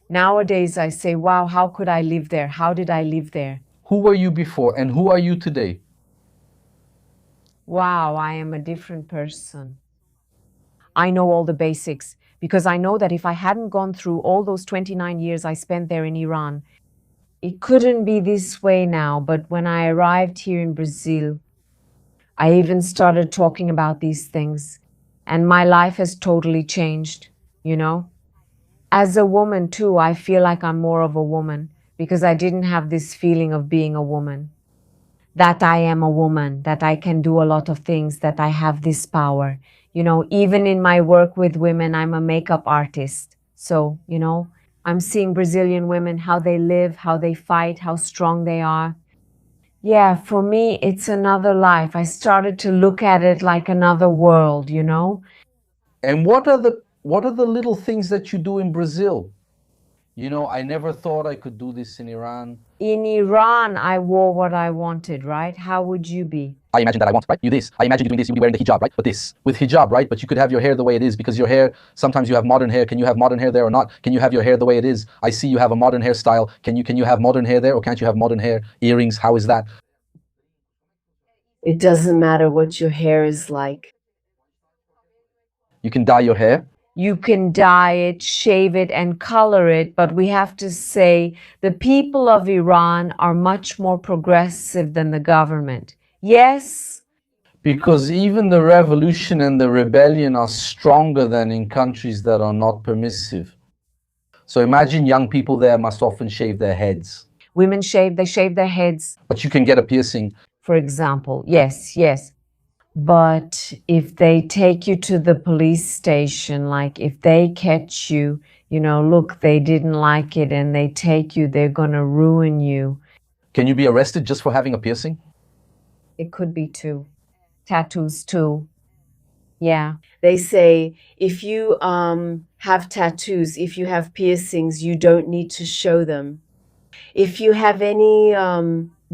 Nowadays, I say, wow, how could I live there? How did I live there? Who were you before and who are you today? Wow, I am a different person. I know all the basics because I know that if I hadn't gone through all those 29 years I spent there in Iran, it couldn't be this way now. But when I arrived here in Brazil, I even started talking about these things and my life has totally changed, you know? As a woman too, I feel like I'm more of a woman because I didn't have this feeling of being a woman. that I am a woman, that I can do a lot of things, that I have this power. You know, even in my work with women, I'm a makeup artist. So, you know, I'm seeing Brazilian women, how they live, how they fight, how strong they are. Yeah, for me, it's another life. I started to look at it like another world, you know? And what are the little things that you do in Brazil? You know, I never thought I could do this in Iran. In Iran, I wore what I wanted, right? How would you be? I imagine that I want, right? You this. I imagine you doing this, you'd be wearing the hijab, right? But this, with hijab, right? But you could have your hair the way it is because your hair, sometimes you have modern hair. Can you have modern hair there or not? Can you have your hair the way it is? I see you have a modern hairstyle. Can you have modern hair there or can't you have modern hair? Earrings, how is that? It doesn't matter what your hair is like. You can dye your hair. You can dye it, shave it, and color it, but we have to say the people of Iran are much more progressive than the government. Yes, Because even the revolution and the rebellion are stronger than in countries that are not permissive. So imagine young people there must often shave their heads. women shave, they shave their heads, But you can get a piercing. for example. Yes, yes. But if they take you to the police station, like if they catch you, you know, look, they didn't like it and they take you, they're gonna ruin you. Can you be arrested just for having a piercing? It could be too. Tattoos too. Yeah. They say if you have tattoos, if you have piercings, you don't need to show them. If you have any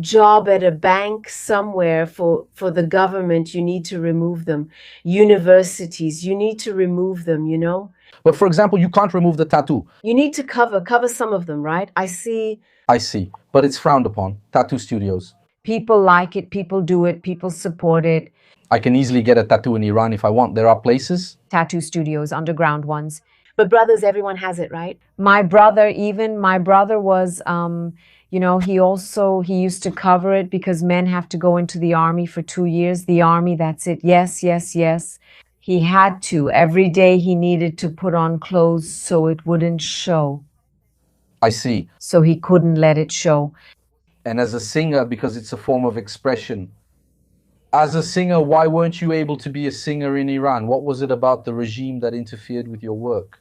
job at a bank somewhere for the government, you need to remove them. Universities, you need to remove them, you know? But for example, you can't remove the tattoo. You need to cover some of them, right? I see. I see. But it's frowned upon. Tattoo studios. People like it, people do it, people support it. I can easily get a tattoo in Iran if I want. There are places. Tattoo studios, underground ones. But brothers, everyone has it, right? My brother was, you know, he used to cover it because men have to go into the army for 2 years. The army, that's it. Yes, yes, yes. He had to. Every day he needed to put on clothes so it wouldn't show. I see. So he couldn't let it show. And as a singer, because it's a form of expression. As a singer, why weren't you able to be a singer in Iran? What was it about the regime that interfered with your work?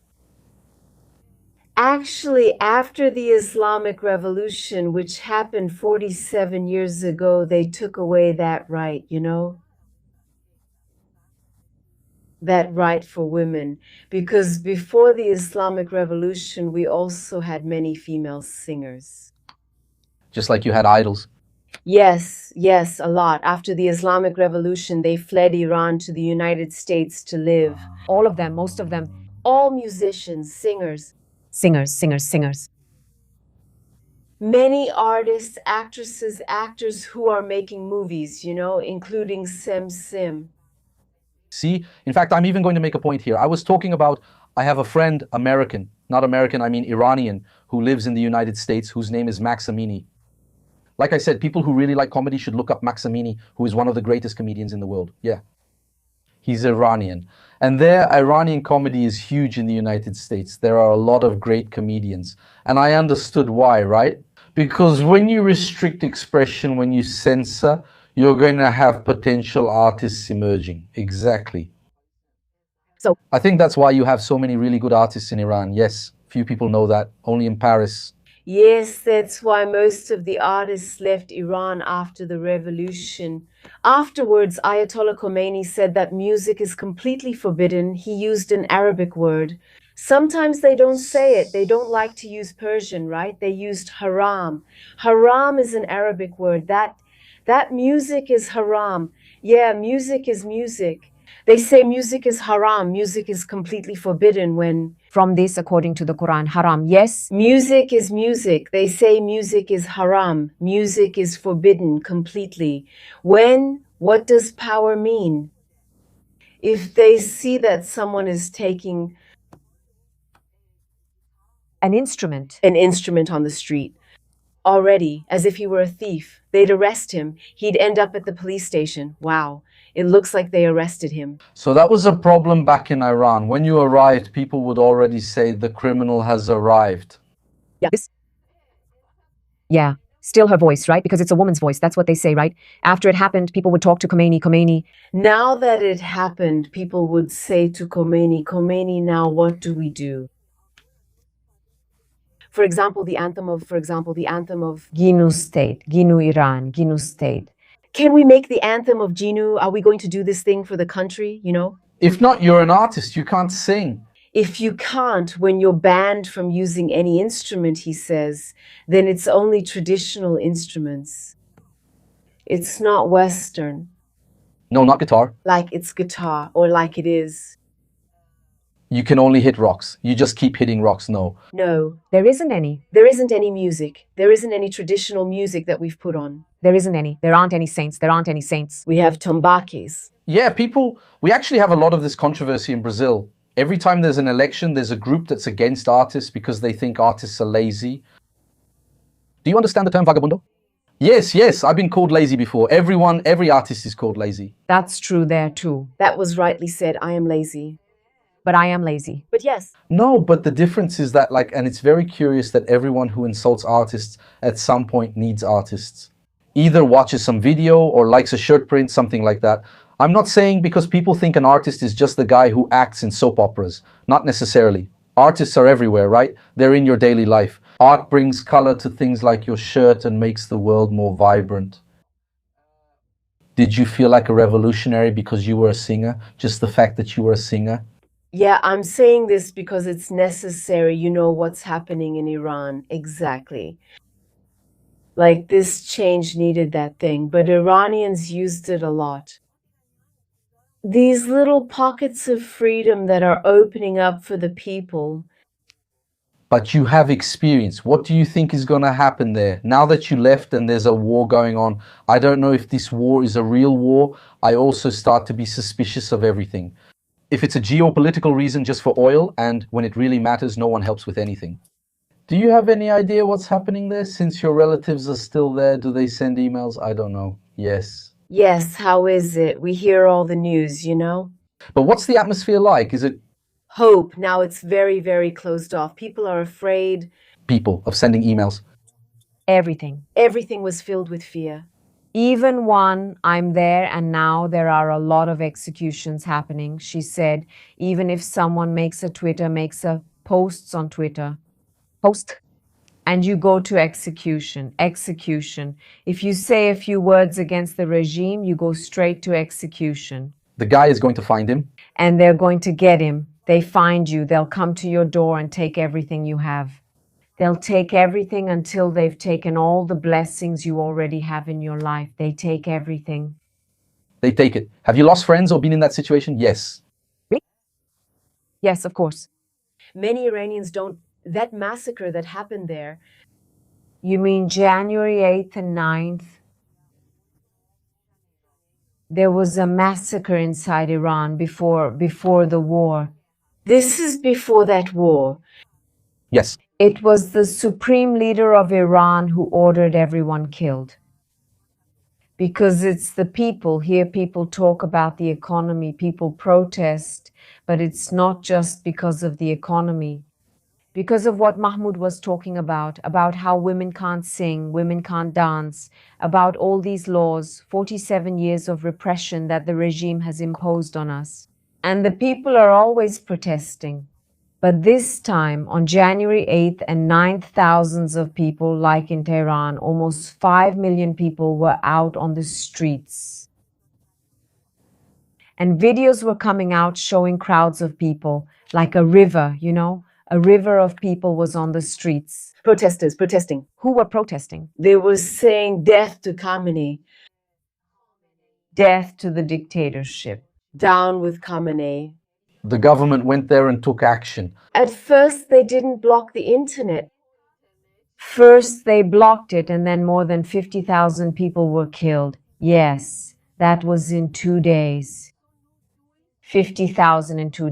Actually, after the Islamic Revolution, which happened 47 years ago, they took away that right, you know? That right for women. Because before the Islamic Revolution, we also had many female singers. Just like you had idols. Yes, yes, a lot. After the Islamic Revolution, they fled Iran to the United States to live. All of them, most of them. All musicians, singers. Singers. Many artists, actresses, actors who are making movies, you know, including Sim. See? In fact, I'm even going to make a point here. I was talking about, I have a friend, American, not American, I mean Iranian, who lives in the United States, whose name is Max Amini. Like I said, people who really like comedy should look up Max Amini, who is one of the greatest comedians in the world. Yeah. He's Iranian. And their Iranian comedy is huge in the United States. There are a lot of great comedians. And I understood why, right? Because when you restrict expression, when you censor, you're going to have potential artists emerging. Exactly. So I think that's why you have so many really good artists in Iran. Yes, few people know that. Only in Paris. yes, that's why most of the artists left Iran after the revolution. Afterwards, Ayatollah Khomeini said that music is completely forbidden. He used an Arabic word. Sometimes they don't say it. They don't like to use Persian, right? They used haram. Haram is an Arabic word. That music is haram. Yeah, music is music. They say music is haram. Music is completely forbidden when... From this, according to the Quran, haram. Yes, Music is music. They say music is haram. Music is forbidden completely. When? What does power mean? If they see that someone is taking an instrument. an instrument on the street, already, as if he were a thief, they'd arrest him. He'd end up at the police station. Wow. It looks like they arrested him. So that was a problem back in Iran. When you arrived, people would already say the criminal has arrived. Yeah. Still her voice, right? Because it's a woman's voice. That's what they say, right? After it happened, people would talk to Khomeini. Khomeini. Now that it happened, people would say to Khomeini, Khomeini, now what do we do? For example, the anthem of Ginu state, Ginu Iran, Ginu state. can we make the anthem of Ginu? Are we going to do this thing for the country, you know? If not, you're an artist, you can't sing. If you can't, when you're banned from using any instrument, he says, then it's only traditional instruments. It's not Western, No, not guitar. like it's guitar or like it is. You can only hit rocks. You just keep hitting rocks. No. No, There isn't any. there isn't any music. There isn't any traditional music that we've put on. There isn't any. There aren't any saints. There aren't any saints. We have tombakis. Yeah, we actually have a lot of this controversy in Brazil. Every time there's an election, there's a group that's against artists because they think artists are lazy. Do you understand the term vagabundo? Yes, I've been called lazy before. Every artist is called lazy. That's true there too. That was rightly said. I am lazy. But I am lazy. But yes, No, but the difference is that, and it's very curious that everyone who insults artists at some point needs artists. Either watches some video or likes a shirt print, something like that. I'm not saying because people think an artist is just the guy who acts in soap operas. Not necessarily. Artists are everywhere, right? They're in your daily life. Art brings color to things like your shirt and makes the world more vibrant. Did you feel like a revolutionary because you were a singer? Just the fact that you were a singer? yeah, I'm saying this because it's necessary. You know what's happening in Iran. Exactly. Like this change needed that thing, but Iranians used it a lot. These little pockets of freedom that are opening up for the people. But you have experience. What do you think is going to happen there? Now that you left and there's a war going on, I don't know if this war is a real war. I also start to be suspicious of everything. If it's a geopolitical reason just for oil, and when it really matters, no one helps with anything. Do you have any idea what's happening there? Since your relatives are still there, do they send emails? I don't know. Yes. Yes, how is it? We hear all the news, you know? But what's the atmosphere like? Is it Hope. Now it's very, very closed off. People are afraid. people of sending emails? Everything. Everything was filled with fear. Even one, I'm there and now there are a lot of executions happening. She said, even if someone makes a posts on Twitter, post, and you go to execution. If you say a few words against the regime, you go straight to execution. The guy is going to find him. And they're going to get him. They find you. They'll come to your door and take everything you have. They'll take everything until they've taken all the blessings you already have in your life. They take everything. They take it. Have you lost friends or been in that situation? Yes. Yes, of course. Many Iranians don't. That massacre that happened there, You mean January 8th and 9th? There was a massacre inside Iran before the war. this is before that war. Yes. It was the supreme leader of Iran who ordered everyone killed. Because it's the people. Here people talk about the economy, people protest, but it's not just because of the economy. Because of what Mahmoud was talking about how women can't sing, women can't dance, about all these laws, 47 years of repression that the regime has imposed on us. And the people are always protesting. But this time, on January 8th and 9th, thousands of people, like in Tehran, almost 5 million people were out on the streets. And videos were coming out showing crowds of people, like a river, you know? A river of people was on the streets. Protesters protesting. Who were protesting? They were saying death to Khamenei, Death to the dictatorship. down with Khamenei. The government went there and took action. At first, they didn't block the internet. First, they blocked it, and then more than 50,000 people were killed. Yes, that was in 2 days. 50,000 in 2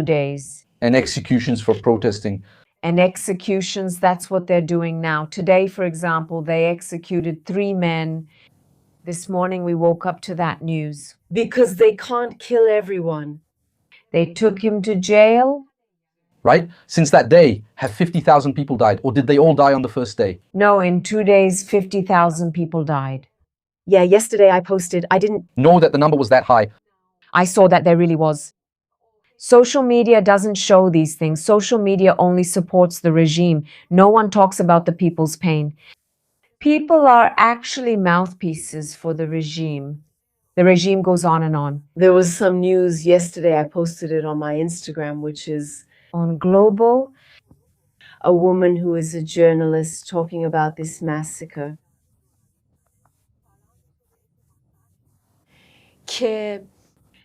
days. And executions for protesting. And executions, that's what they're doing now. Today, for example, they executed 3 men. This morning, we woke up to that news. Because they can't kill everyone. They took him to jail. right? Since that day, have 50,000 people died, or did they all die on the first day? No, in 2 days, 50,000 people died. Yeah, yesterday I posted, I didn't Know that the number was that high. I saw that there really was. Social media doesn't show these things. Social media only supports the regime. No one talks about the people's pain. People are actually mouthpieces for the regime. The regime goes on and on. There was some news yesterday, I posted it on my Instagram, which is On global, a woman who is a journalist talking about this massacre.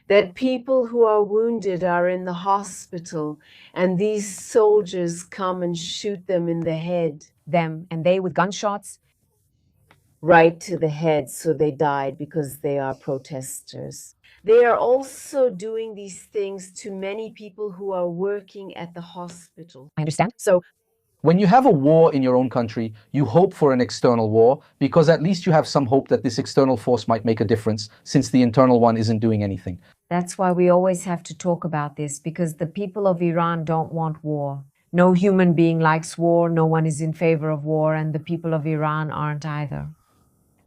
That people who are wounded are in the hospital and these soldiers come and shoot them in the head. them and they with gunshots. Right to the head, so they died because they are protesters. They are also doing these things to many people who are working at the hospital. I understand. So When you have a war in your own country, you hope for an external war because at least you have some hope that this external force might make a difference since the internal one isn't doing anything. That's why we always have to talk about this, because the people of Iran don't want war. No human being likes war, no one is in favor of war, and the people of Iran aren't either.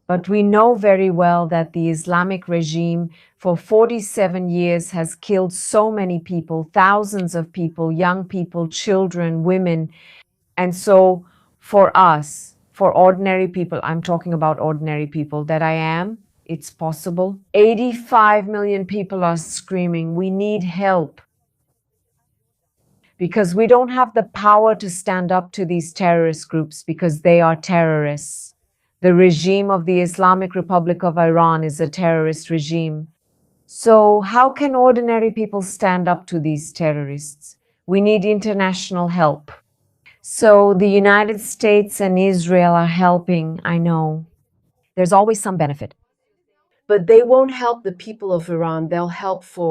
But we know very well that the Islamic regime for 47 years has killed so many people, thousands of people, young people, children, women. And so for us, for ordinary people, I'm talking about ordinary people that I am, it's possible. 85 million people are screaming, we need help. Because we don't have the power to stand up to these terrorist groups because they are terrorists. The regime of the Islamic Republic of Iran is a terrorist regime. So how can ordinary people stand up to these terrorists? We need international help. So the United States and Israel are helping, I know. There's always some benefit. but they won't help the people of Iran. They'll help for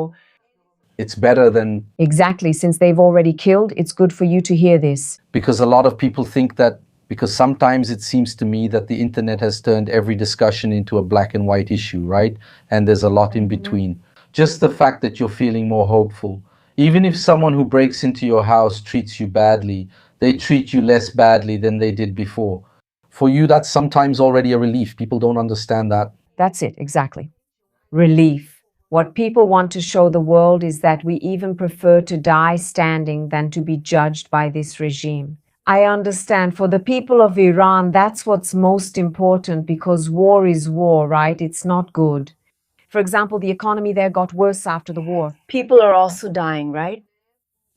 It's better than Exactly, since they've already killed, it's good for you to hear this. because a lot of people think that because sometimes it seems to me that the internet has turned every discussion into a black and white issue, right? And there's a lot in between. Just the fact that you're feeling more hopeful. Even if someone who breaks into your house treats you badly, they treat you less badly than they did before. For you, that's sometimes already a relief. People don't understand that. That's it, exactly. Relief. What people want to show the world is that we even prefer to die standing than to be judged by this regime. I understand for the people of Iran, that's what's most important because war is war, right? It's not good. For example, the economy there got worse after the war. people are also dying, right?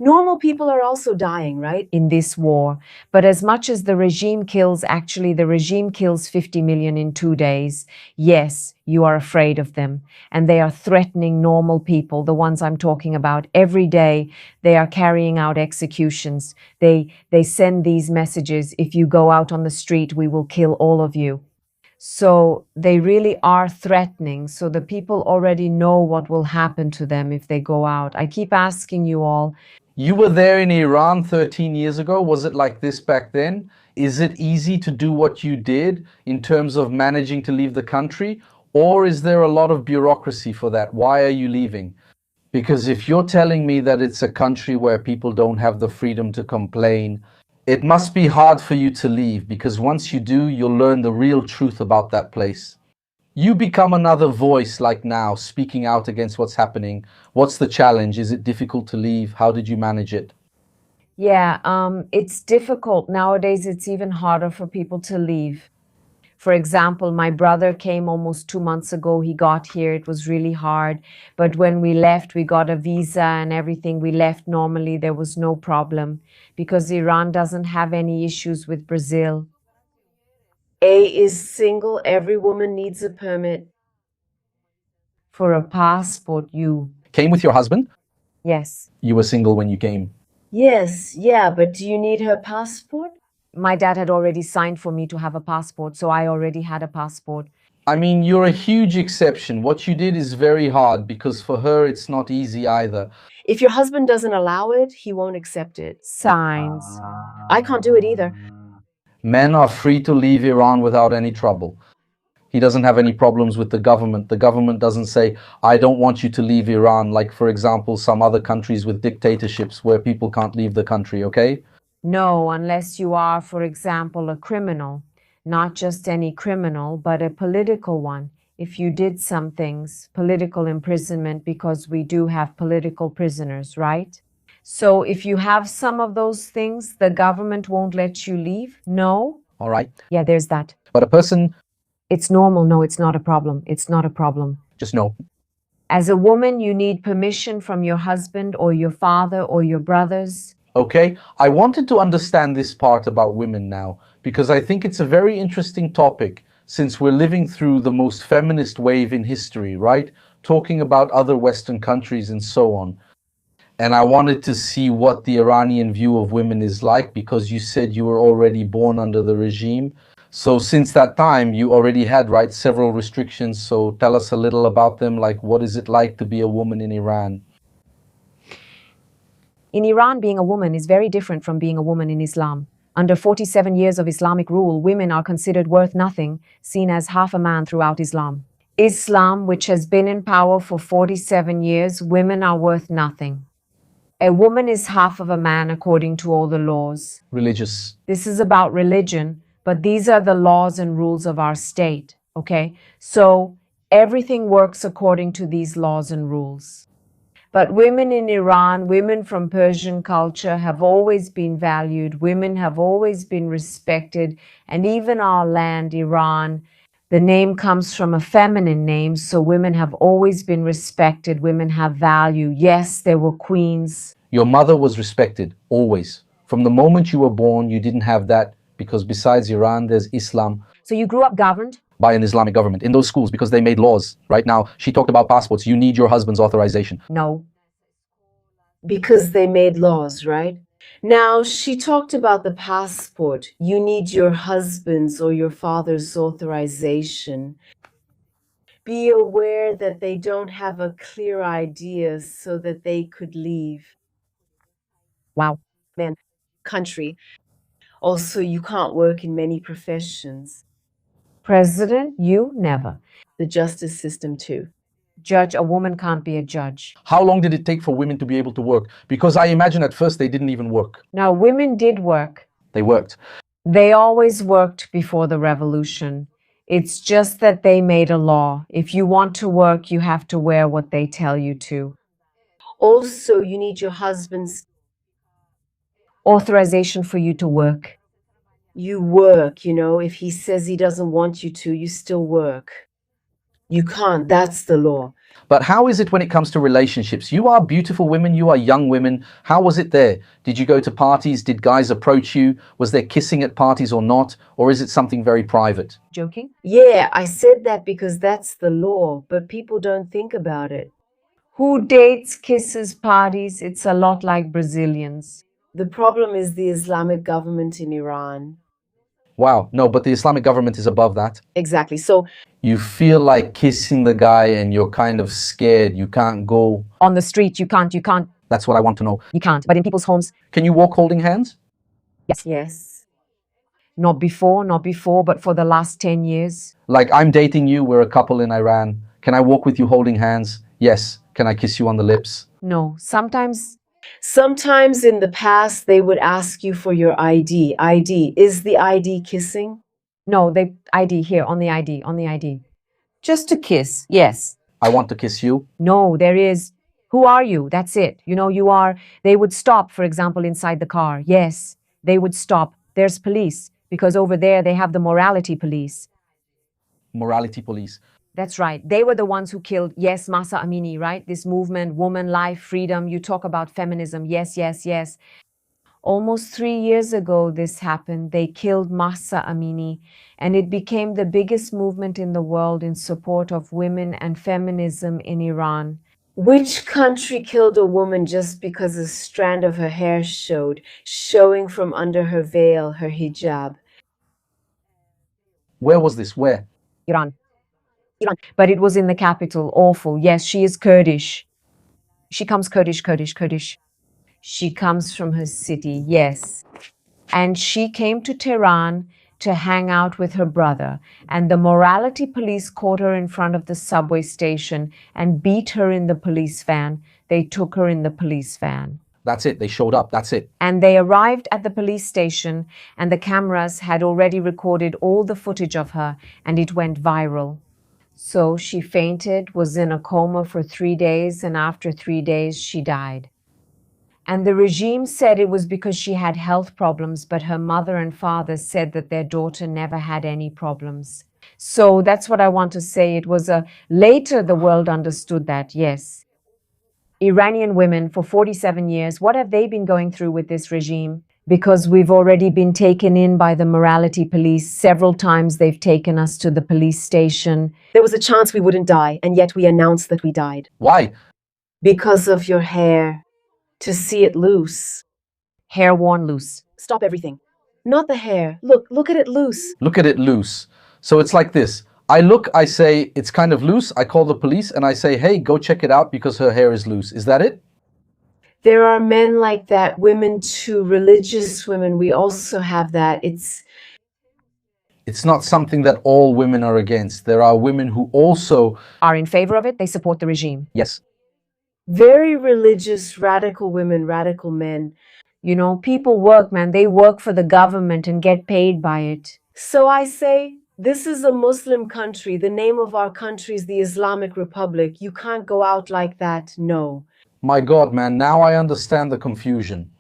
Normal people are also dying, right? In this war. But as much as the regime kills, actually the regime kills 50 million in 2 days. Yes, you are afraid of them. And they are threatening normal people, the ones I'm talking about. Every day they are carrying out executions. They send these messages, if you go out on the street, we will kill all of you. So they really are threatening. So the people already know what will happen to them if they go out. I keep asking you all, You were there in Iran 13 years ago. Was it like this back then? Is it easy to do what you did in terms of managing to leave the country? Or is there a lot of bureaucracy for that? Why are you leaving? Because if you're telling me that it's a country where people don't have the freedom to complain, it must be hard for you to leave because once you do, you'll learn the real truth about that place. You become another voice like now, speaking out against what's happening. What's the challenge? Is it difficult to leave? How did you manage it? yeah, it's difficult. Nowadays, it's even harder for people to leave. For example, my brother came almost 2 months ago. He got here. It was really hard. But when we left, we got a visa and everything. We left normally. There was no problem because Iran doesn't have any issues with Brazil. A is single. Every woman needs a permit. For a passport, you. Came with your husband? Yes. You were single when you came. Yes, yeah, but do you need her passport? My dad had already signed for me to have a passport, so I already had a passport. I mean, you're a huge exception. What you did is very hard because for her it's not easy either. If your husband doesn't allow it, he won't accept it. Signs. I can't do it either. Men are free to leave Iran without any trouble. He doesn't have any problems with the government. The government doesn't say, I don't want you to leave Iran, like, for example, some other countries with dictatorships where people can't leave the country, okay? No, unless you are, for example, a criminal. Not just any criminal, but a political one. If you did some things, political imprisonment, because we do have political prisoners, right? So if you have some of those things, the government won't let you leave? No? All right? Yeah, there's that. But a person, It's normal. No, it's not a problem. It's not a problem. just no. As a woman, you need permission from your husband or your father or your brothers. Okay, I wanted to understand this part about women now because I think it's a very interesting topic since we're living through the most feminist wave in history, right? Talking about other Western countries and so on. And I wanted to see what the Iranian view of women is like because you said you were already born under the regime. So since that time, you already had, right, several restrictions. So tell us a little about them. Like, what is it like to be a woman in Iran? In Iran, being a woman is very different from being a woman in Islam. Under 47 years of Islamic rule, women are considered worth nothing, seen as half a man throughout Islam. Islam, which has been in power for 47 years, women are worth nothing. A woman is half of a man according to all the laws. Religious. This is about religion, but these are the laws and rules of our state, okay? So everything works according to these laws and rules. But women in Iran, women from Persian culture have always been valued. Women have always been respected. And even our land, Iran, the name comes from a feminine name, so women have always been respected. Women have value. Yes, there were queens. Your mother was respected, always. From the moment you were born, you didn't have that because besides Iran, there's Islam So you grew up governed? by an Islamic government in those schools because they made laws. Right now, she talked about passports. You need your husband's authorization. No. Because they made laws, right? Now, she talked about the passport. You need your husband's or your father's authorization. Be aware that they don't have a clear idea so that they could leave. Wow. Man, country. Also, you can't work in many professions. President, you never. The justice system, too. Judge, a woman can't be a judge. How long did it take for women to be able to work? Because I imagine at first they didn't even work. Now, women did work. They worked. They always worked before the revolution. It's just that they made a law. If you want to work, you have to wear what they tell you to. Also, you need your husband's. Authorization for you to work. You work, if he says he doesn't want you to, you still work. You can't, that's the law. But how is it when it comes to relationships? You are beautiful women, you are young women. How was it there? Did you go to parties? Did guys approach you? Was there kissing at parties or not? Or is it something very private? Joking? Yeah, I said that because that's the law, but people don't think about it. Who dates, kisses, parties? It's a lot like Brazilians. The problem is the Islamic government in Iran. Wow, no, but the Islamic government is above that. Exactly. So You feel like kissing the guy and you're kind of scared. You can't go. On the street, you can't. That's what I want to know. You can't. But in people's homes, Can you walk holding hands? yes. not before, but for the last 10 years. Like, I'm dating you, we're a couple in Iran. Can I walk with you holding hands? Yes. Can I kiss you on the lips? No, Sometimes in the past, they would ask you for your ID. ID. Is the ID kissing? no, they ID here, on the ID. Just to kiss, yes. I want to kiss you. No, there is. Who are you? That's it. You are. They would stop, for example, inside the car. Yes, they would stop. There's police, because over there they have the morality police. Morality police. That's right. They were the ones who killed, yes, Masa Amini, right? This movement, woman, life, freedom. You talk about feminism. Yes, yes, yes. Almost 3 years ago, this happened. They killed Masa Amini, and it became the biggest movement in the world in support of women and feminism in Iran. Which country killed a woman just because a strand of her hair showing from under her veil, her hijab? Where was this? Where? Iran. But it was in the capital. Awful. Yes, she is Kurdish. She comes Kurdish. She comes from her city, yes. And she came to Tehran to hang out with her brother, and the morality police caught her in front of the subway station and beat her in the police van. They took her in the police van. That's it. They showed up. That's it. And they arrived at the police station, and the cameras had already recorded all the footage of her, and it went viral. So she fainted, was in a coma for 3 days, and after 3 days, she died. And the regime said it was because she had health problems, but her mother and father said that their daughter never had any problems. So that's what I want to say. It was later the world understood that, yes. Iranian women for 47 years, what have they been going through with this regime? Because we've already been taken in by the morality police. Several times they've taken us to the police station. There was a chance we wouldn't die, and yet we announced that we died. Why? Because of your hair. To see it loose. Hair worn loose. Stop everything. Not the hair. Look at it loose. Look at it loose. So it's like this. I look, I say, it's kind of loose. I call the police and I say, hey, go check it out because her hair is loose. Is that it? There are men like that, women too, religious women. We also have that. It's not something that all women are against. There are women who also are in favor of it. They support the regime. Yes. Very religious, radical women, radical men. You know, people work, man. They work for the government and get paid by it. So I say, this is a Muslim country. The name of our country is the Islamic Republic. You can't go out like that. No. My God, man, now I understand the confusion.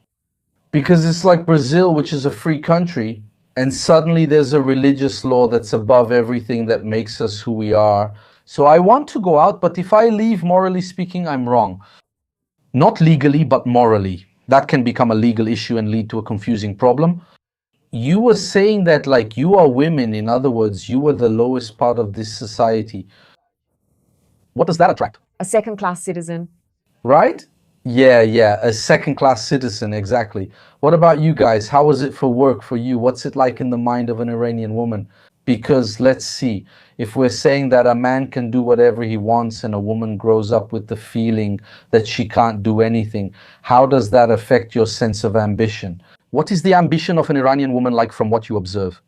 Because it's like Brazil, which is a free country, and suddenly there's a religious law that's above everything that makes us who we are. So I want to go out, but if I leave, morally speaking, I'm wrong. Not legally, but morally. That can become a legal issue and lead to a confusing problem. You were saying that like you are women, in other words, you were the lowest part of this society. What does that attract? A second-class citizen. Right? Yeah, a second-class citizen, exactly. What about you guys? How was it for work for you? What's it like in the mind of an Iranian woman? Because let's see, if we're saying that a man can do whatever he wants and a woman grows up with the feeling that she can't do anything, how does that affect your sense of ambition? What is the ambition of an Iranian woman like from what you observe?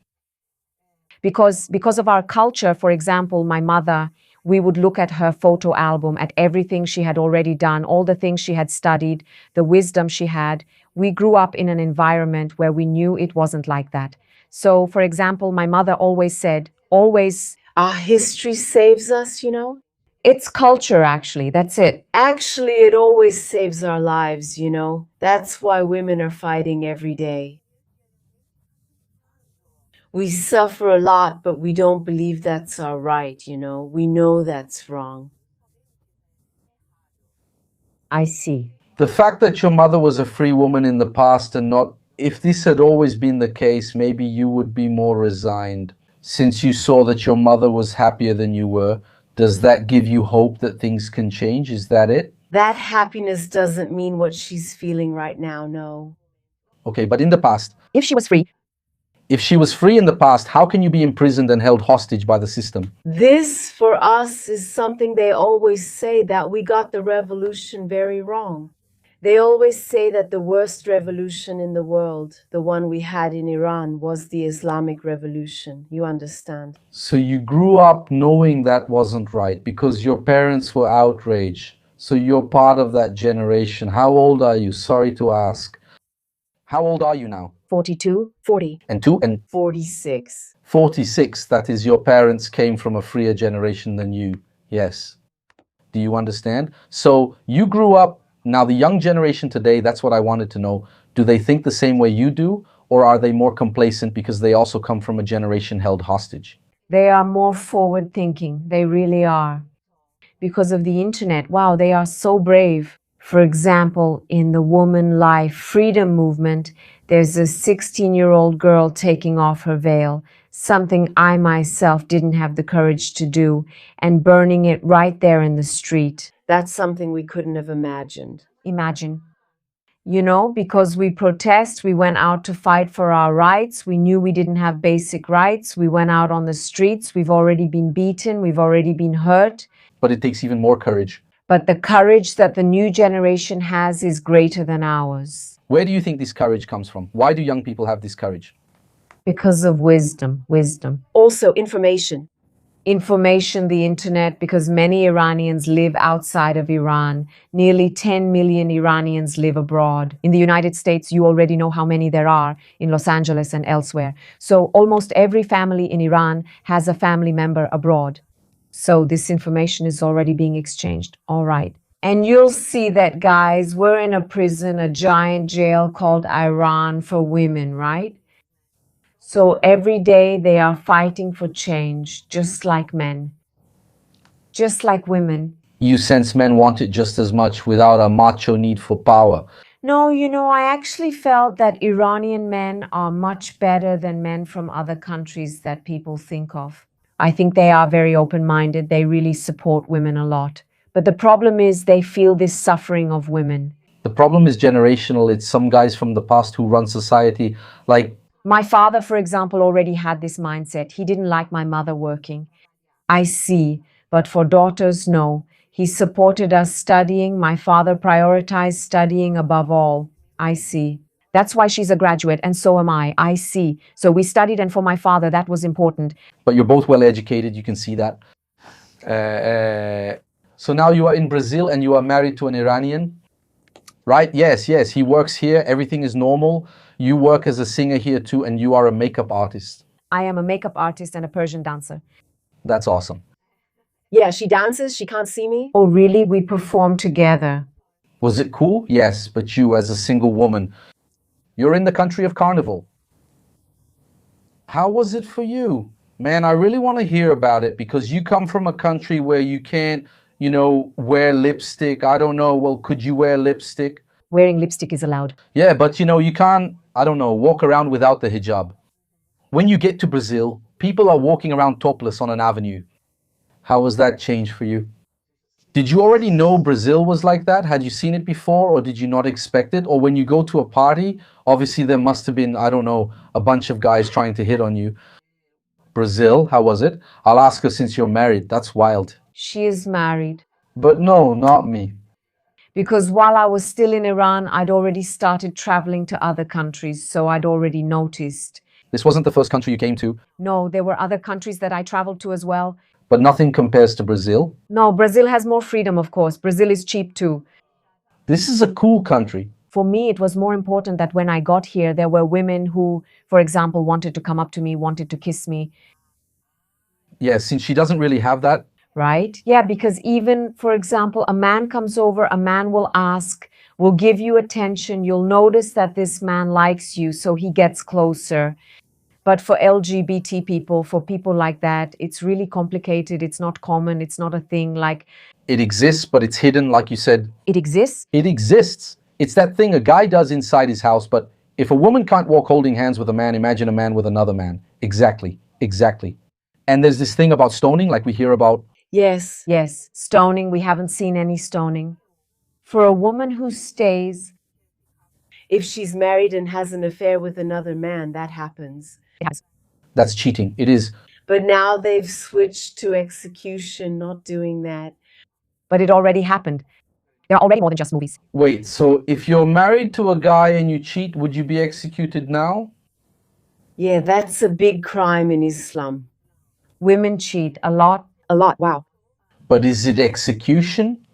Because of our culture, for example, my mother, we would look at her photo album, at everything she had already done, all the things she had studied, the wisdom she had. We grew up in an environment where we knew it wasn't like that. So, for example, my mother always said, always, our history saves us, you know? It's culture, actually. That's it. Actually, it always saves our lives, you know? That's why women are fighting every day. We suffer a lot, but we don't believe that's our right, you know? We know that's wrong. I see. The fact that your mother was a free woman in the past and not, if this had always been the case, maybe you would be more resigned. Since you saw that your mother was happier than you were, does that give you hope that things can change? Is that it? That happiness doesn't mean what she's feeling right now, no. Okay, but in the past, if she was free in the past, how can you be imprisoned and held hostage by the system? This, for us, is something they always say, that we got the revolution very wrong. They always say that the worst revolution in the world, the one we had in Iran, was the Islamic Revolution. You understand? So you grew up knowing that wasn't right because your parents were outraged. So you're part of that generation. How old are you? Sorry to ask. How old are you now? 42. 40. And 2 and 46. 46. That is, your parents came from a freer generation than you. Yes. Do you understand? So you grew up. Now, the young generation today, that's what I wanted to know. Do they think the same way you do, or are they more complacent because they also come from a generation held hostage? They are more forward-thinking. They really are. Because of the internet, wow, they are so brave. For example, in the woman life freedom movement, there's a 16-year-old girl taking off her veil, something I myself didn't have the courage to do, and burning it right there in the street. That's something we couldn't have imagined. Imagine. You know, because we protest, we went out to fight for our rights. We knew we didn't have basic rights. We went out on the streets. We've already been beaten. We've already been hurt. But it takes even more courage. But the courage that the new generation has is greater than ours. Where do you think this courage comes from? Why do young people have this courage? Because of wisdom, wisdom. Also, information. Information, the internet, because many Iranians live outside of Iran. Nearly 10 million Iranians live abroad. In the United States, you already know how many there are in Los Angeles and elsewhere. So almost every family in Iran has a family member abroad. So this information is already being exchanged. All right. And you'll see that, guys, we're in a prison, a giant jail called Iran for women, right? So every day they are fighting for change, just like men, just like women. You sense men want it just as much without a macho need for power. No, I actually felt that Iranian men are much better than men from other countries that people think of. I think they are very open-minded. They really support women a lot. But the problem is they feel this suffering of women. The problem is generational. It's some guys from the past who run society like... My father, for example, already had this mindset. He didn't like my mother working. I see, but for daughters, no. He supported us studying. My father prioritized studying above all. I see. That's why she's a graduate, and so am I. I see. So we studied, and for my father, that was important. But you're both well educated, you can see that. So now you are in Brazil and you are married to an Iranian, right? Yes, he works here. Everything is normal. You work as a singer here too, and you are a makeup artist. I am a makeup artist and a Persian dancer. That's awesome. Yeah, she dances. She can't see me. Oh, really? We perform together. Was it cool? Yes, but you as a single woman, you're in the country of carnival. How was it for you? Man, I really want to hear about it because you come from a country where you can't, wear lipstick. I don't know. Well, could you wear lipstick? Wearing lipstick is allowed. Yeah, but you can't, walk around without the hijab. When you get to Brazil, people are walking around topless on an avenue. How was that change for you? Did you already know Brazil was like that? Had you seen it before, or did you not expect it? Or when you go to a party, obviously there must have been, a bunch of guys trying to hit on you. Brazil, how was it? I'll ask her since you're married. That's wild. She is married. But no, not me. Because while I was still in Iran, I'd already started traveling to other countries, so I'd already noticed. This wasn't the first country you came to. No, there were other countries that I traveled to as well. But nothing compares to Brazil. No, Brazil has more freedom, of course. Brazil is cheap too. This is a cool country. For me, it was more important that when I got here, there were women who, for example, wanted to come up to me, wanted to kiss me. Yeah, since she doesn't really have that. Right? Yeah, because even, for example, a man comes over, a man will ask, will give you attention. You'll notice that this man likes you, so he gets closer. But for LGBT people, for people like that, it's really complicated. It's not common. It's not a thing like... It exists, but it's hidden, like you said. It exists? It exists. It's that thing a guy does inside his house, but if a woman can't walk holding hands with a man, imagine a man with another man. Exactly. And there's this thing about stoning, like we hear about. Yes. Yes, stoning. We haven't seen any stoning. For a woman who stays... If she's married and has an affair with another man, that happens. It has. That's cheating. It is. But now they've switched to execution, not doing that. But it already happened. There are already more than just movies. Wait, so if you're married to a guy and you cheat, would you be executed now? Yeah, that's a big crime in Islam. Women cheat a lot. A lot, wow. But is it execution?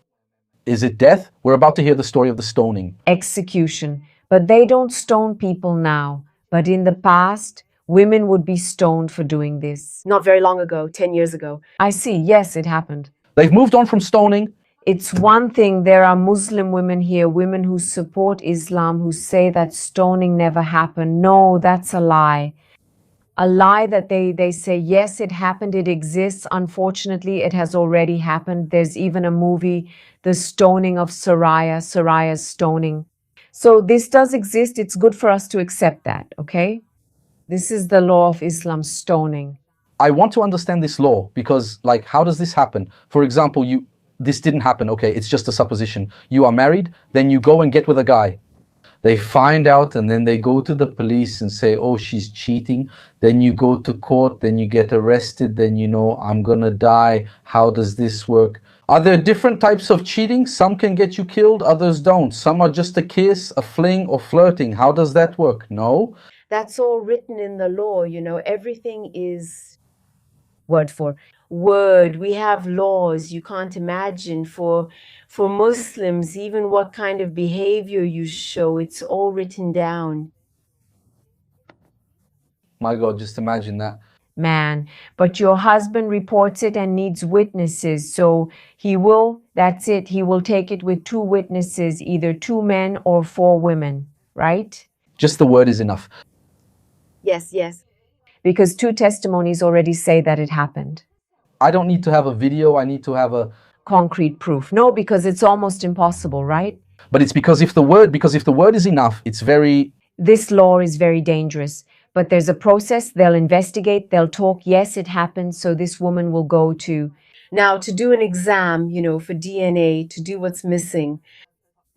Is it death? We're about to hear the story of the stoning. Execution. But they don't stone people now. But in the past, women would be stoned for doing this. Not very long ago, 10 years ago. I see. Yes, it happened. They've moved on from stoning. It's one thing, there are Muslim women here, women who support Islam, who say that stoning never happened. No, that's a lie. A lie that they say, yes, it happened, it exists. Unfortunately, it has already happened. There's even a movie, The Stoning of Saraya's stoning. So this does exist. It's good for us to accept that, okay? This is the law of Islam, stoning. I want to understand this law because, how does this happen? For example, this didn't happen. Okay, it's just a supposition. You are married, then you go and get with a guy. They find out and then they go to the police and say, oh, she's cheating. Then you go to court, then you get arrested, then I'm gonna die. How does this work? Are there different types of cheating? Some can get you killed, others don't. Some are just a kiss, a fling, or flirting. How does that work? No. That's all written in the law, everything is word for word. We have laws. You can't imagine for Muslims, even what kind of behavior you show, it's all written down. My God, just imagine that. Man, but your husband reports it and needs witnesses, so that's it, he will take it with 2 witnesses, either 2 men or 4 women, right? Just the word is enough. Yes, yes. Because 2 testimonies already say that it happened. I don't need to have a video, I need to have a... Concrete proof. No, because it's almost impossible, right? But it's because if the word is enough, it's very... This law is very dangerous, but there's a process. They'll investigate, they'll talk. Yes, it happened. So this woman will go to, Now, to do an exam, for DNA, to do what's missing.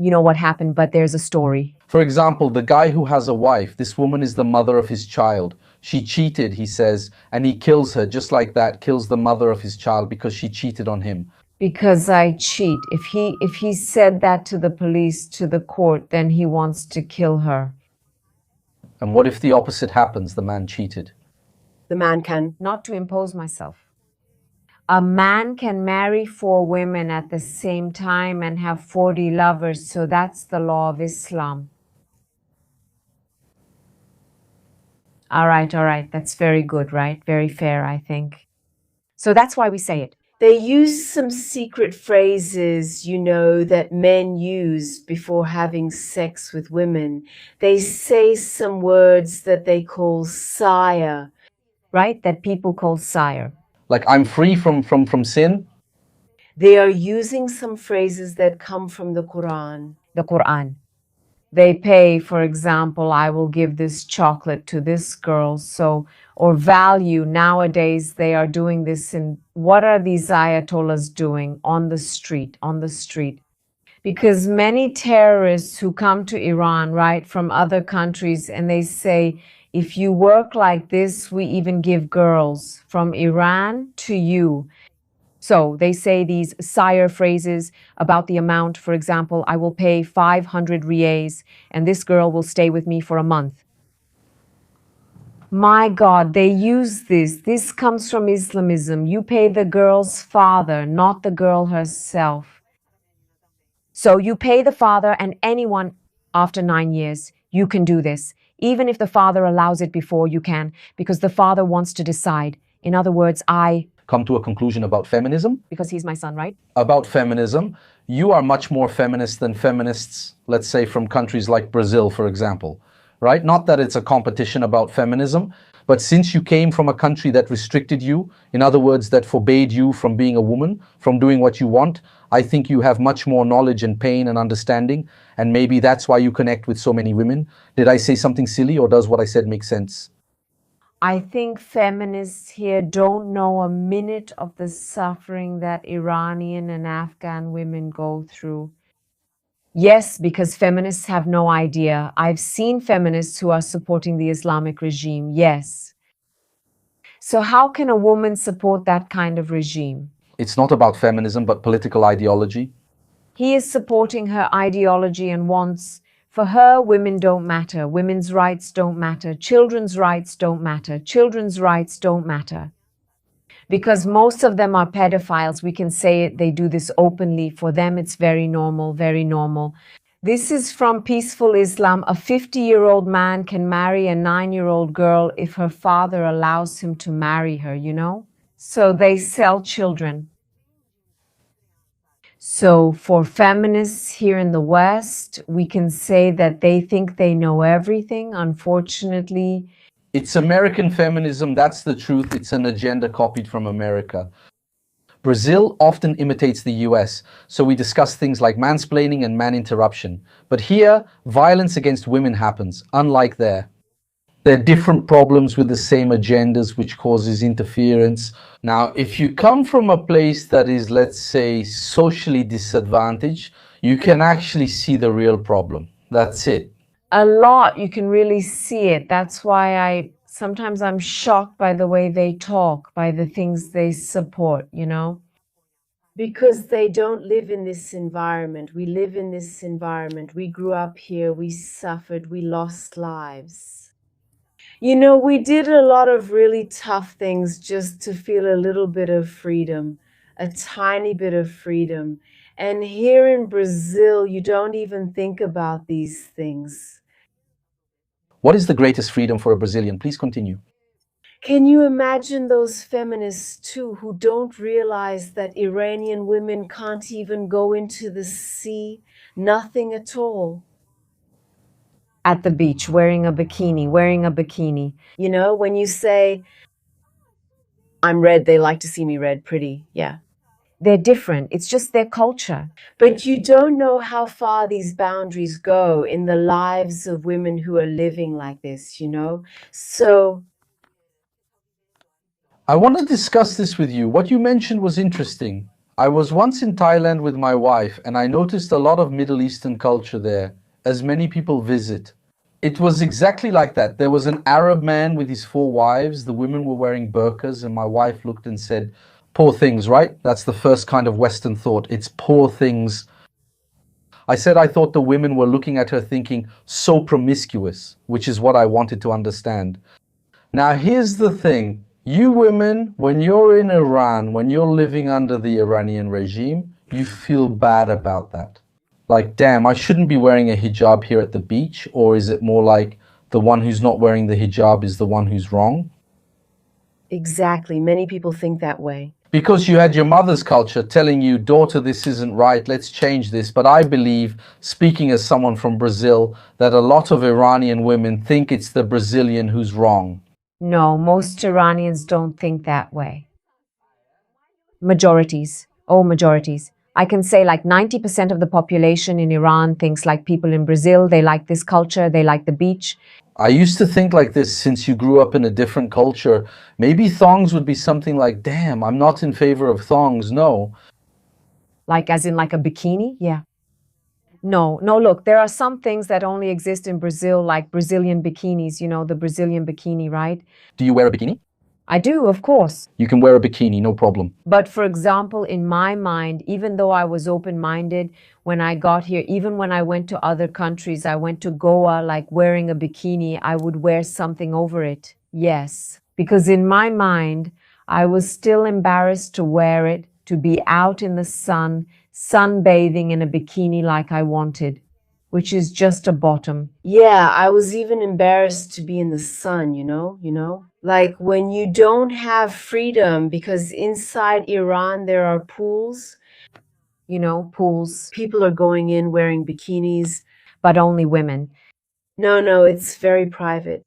you know what happened, but there's a story. For example, the guy who has a wife, this woman is the mother of his child. She cheated, he says, and he kills her just like that, kills the mother of his child because she cheated on him. Because I cheat. If he said that to the police, to the court, then he wants to kill her. And what if the opposite happens? The man cheated. The man can. Not to impose myself. A man can marry 4 women at the same time and have 40 lovers, so that's the law of Islam. All right, that's very good, right? Very fair, I think. So that's why we say it. They use some secret phrases, that men use before having sex with women. They say some words that they call sire. Right? That people call sire. Like, I'm free from sin. They are using some phrases that come from the Quran. The Quran. They pay, for example, I will give this chocolate to this girl, or value. Nowadays, they are doing this what are these ayatollahs doing on the street? Because many terrorists who come to Iran, right, from other countries, and they say, if you work like this, we even give girls from Iran to you. So they say these sire phrases about the amount. For example, I will pay 500 riyals and this girl will stay with me for a month. My God, they use this. This comes from Islamism. You pay the girl's father, not the girl herself. So you pay the father, and anyone after 9 years, you can do this. Even if the father allows it before, you can, because the father wants to decide. In other words, I come to a conclusion about feminism. Because he's my son, right? About feminism. You are much more feminist than feminists, let's say, from countries like Brazil, for example, right? Not that it's a competition about feminism, but since you came from a country that restricted you, in other words, that forbade you from being a woman, from doing what you want, I think you have much more knowledge and pain and understanding, and maybe that's why you connect with so many women. Did I say something silly, or does what I said make sense? I think feminists here don't know a minute of the suffering that Iranian and Afghan women go through. Yes, because feminists have no idea. I've seen feminists who are supporting the Islamic regime, yes. So how can a woman support that kind of regime? It's not about feminism, but political ideology. He is supporting her ideology and wants, for her, women don't matter, women's rights don't matter, children's rights don't matter, children's rights don't matter. Because most of them are pedophiles, we can say it, they do this openly. For them, it's very normal, very normal. This is from Peaceful Islam. A 50-year-old man can marry a 9-year-old girl if her father allows him to marry her, you know? So they sell children. So for feminists here in the West, we can say that they think they know everything. Unfortunately, it's American feminism, that's the truth. It's an agenda copied from America. Brazil often imitates the US, so we discuss things like mansplaining and man interruption. But here, violence against women happens, unlike there. There are different problems with the same agendas, which causes interference. Now, if you come from a place that is, let's say, socially disadvantaged, you can actually see the real problem. That's it. A lot, you can really see it. That's why sometimes I'm shocked by the way they talk, by the things they support, you know? Because they don't live in this environment. We live in this environment. We grew up here. We suffered. We lost lives. You know, we did a lot of really tough things just to feel a little bit of freedom, a tiny bit of freedom. And here in Brazil, you don't even think about these things. What is the greatest freedom for a Brazilian? Please continue. Can you imagine those feminists too who don't realize that Iranian women can't even go into the sea? Nothing at all. At the beach, wearing a bikini, wearing a bikini. You know, when you say, I'm red, they like to see me red, pretty, yeah. They're different. It's just their culture. But you don't know how far these boundaries go in the lives of women who are living like this, you know? So, I want to discuss this with you. What you mentioned was interesting. I was once in Thailand with my wife and I noticed a lot of Middle Eastern culture there, as many people visit. It was exactly like that. There was an Arab man with his 4 wives. The women were wearing burqas, and my wife looked and said, "Poor things," right? That's the first kind of Western thought. It's poor things. I said I thought the women were looking at her thinking, so promiscuous, which is what I wanted to understand. Now, here's the thing. You women, when you're in Iran, when you're living under the Iranian regime, you feel bad about that. Like, damn, I shouldn't be wearing a hijab here at the beach, or is it more like the one who's not wearing the hijab is the one who's wrong? exactly, many people think that way. Because you had your mother's culture telling you, daughter, this isn't right, let's change this. But I believe, speaking as someone from Brazil, that a lot of Iranian women think it's the Brazilian who's wrong. No, most Iranians don't think that way. Majorities. Oh, majorities. I can say like 90% of the population in Iran thinks like people in Brazil. They like this culture. They like the beach. I used to think like this since you grew up in a different culture. Maybe thongs would be something like, damn, I'm not in favor of thongs, no. Like as in like a bikini? Yeah. No, look, there are some things that only exist in Brazil, like Brazilian bikinis, you know, the Brazilian bikini, right? Do you wear a bikini? I do, of course. You can wear a bikini, no problem. But for example, in my mind, even though I was open-minded when I got here, even when I went to other countries, I went to Goa, like wearing a bikini, I would wear something over it. Yes. Because in my mind, I was still embarrassed to wear it, to be out in the sun, sunbathing in a bikini like I wanted, which is just a bottom. Yeah, I was even embarrassed to be in the sun, you know? Like when you don't have freedom because inside Iran there are pools. You know, pools, People are going in wearing bikinis. but only women. No, it's very private.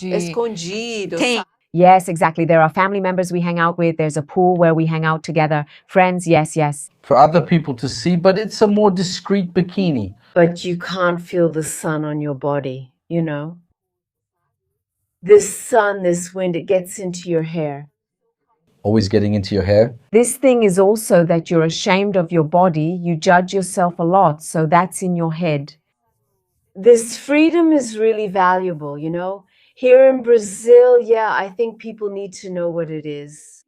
Escondido. Yes, exactly. There are family members we hang out with. There's a pool where we hang out together. Friends, yes. For other people to see, but it's a more discreet bikini. But you can't feel the sun on your body, you know? This sun, this wind, it gets into your hair. Always getting into your hair. This thing is also that you're ashamed of your body. You judge yourself a lot, so that's in your head. This freedom is really valuable, you know? Here in Brazil, yeah, I think people need to know what it is.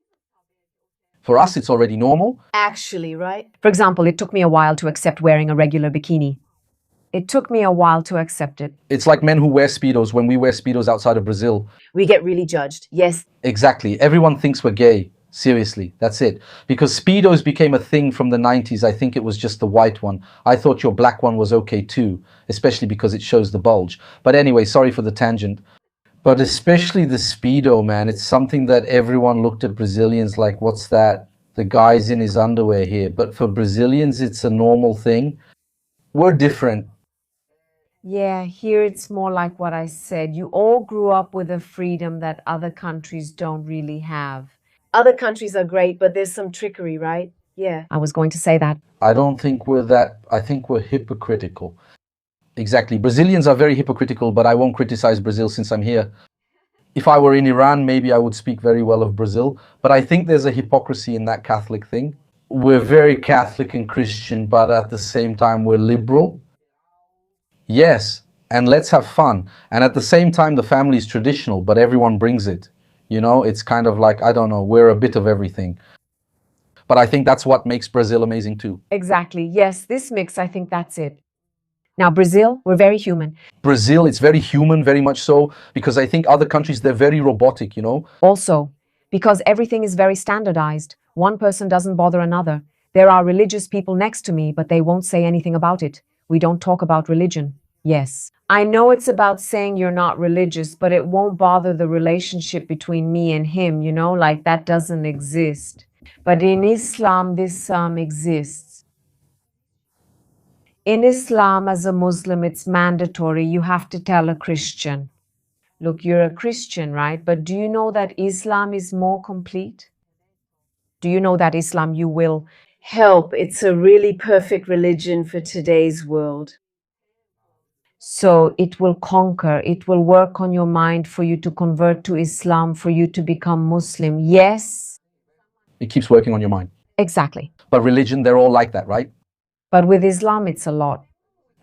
For us, it's already normal. Actually, right? For example, it took me a while to accept wearing a regular bikini. It took me a while to accept it. It's like men who wear Speedos when we wear Speedos outside of Brazil. We get really judged. Yes, Exactly. Everyone thinks we're gay. Seriously, that's it. Because Speedos became a thing from the 90s. I think it was just the white one. I thought your black one was okay too, especially because it shows the bulge. But anyway, sorry for the tangent. But especially the Speedo, man, it's something that everyone looked at Brazilians like, what's that? The guy's in his underwear here. But for Brazilians, it's a normal thing. We're different. Yeah, here it's more like what I said. You all grew up with a freedom that other countries don't really have. other countries are great, but there's some trickery, right? Yeah. I was going to say that. I don't think we're that. I think we're hypocritical. Exactly. Brazilians are very hypocritical, but I won't criticize Brazil since I'm here. If I were in Iran, maybe I would speak very well of Brazil, but I think there's a hypocrisy in that Catholic thing. We're very Catholic and Christian, but at the same time, we're liberal. Yes, and let's have fun. And at the same time, the family is traditional, but everyone brings it. You know, it's kind of like, I don't know, we're a bit of everything. But I think that's what makes Brazil amazing too. Exactly. Yes, this mix, I think that's it. Now, Brazil, we're very human. Brazil, it's very human, very much so, because I think other countries, they're very robotic, you know? Also, because everything is very standardized. One person doesn't bother another. There are religious people next to me, but they won't say anything about it. We don't talk about religion. Yes. I know it's about saying you're not religious, but it won't bother the relationship between me and him, you know, like that doesn't exist. But in Islam, this exists. In Islam, as a Muslim, it's mandatory. You have to tell a Christian. Look, you're a Christian, right? But do you know that Islam is more complete? Do you know that Islam, you will Help, it's a really perfect religion for today's world. So it will conquer, it will work on your mind for you to convert to Islam, for you to become Muslim. Yes, It keeps working on your mind. exactly. But religion, they're all like that, right? But with Islam, it's a lot.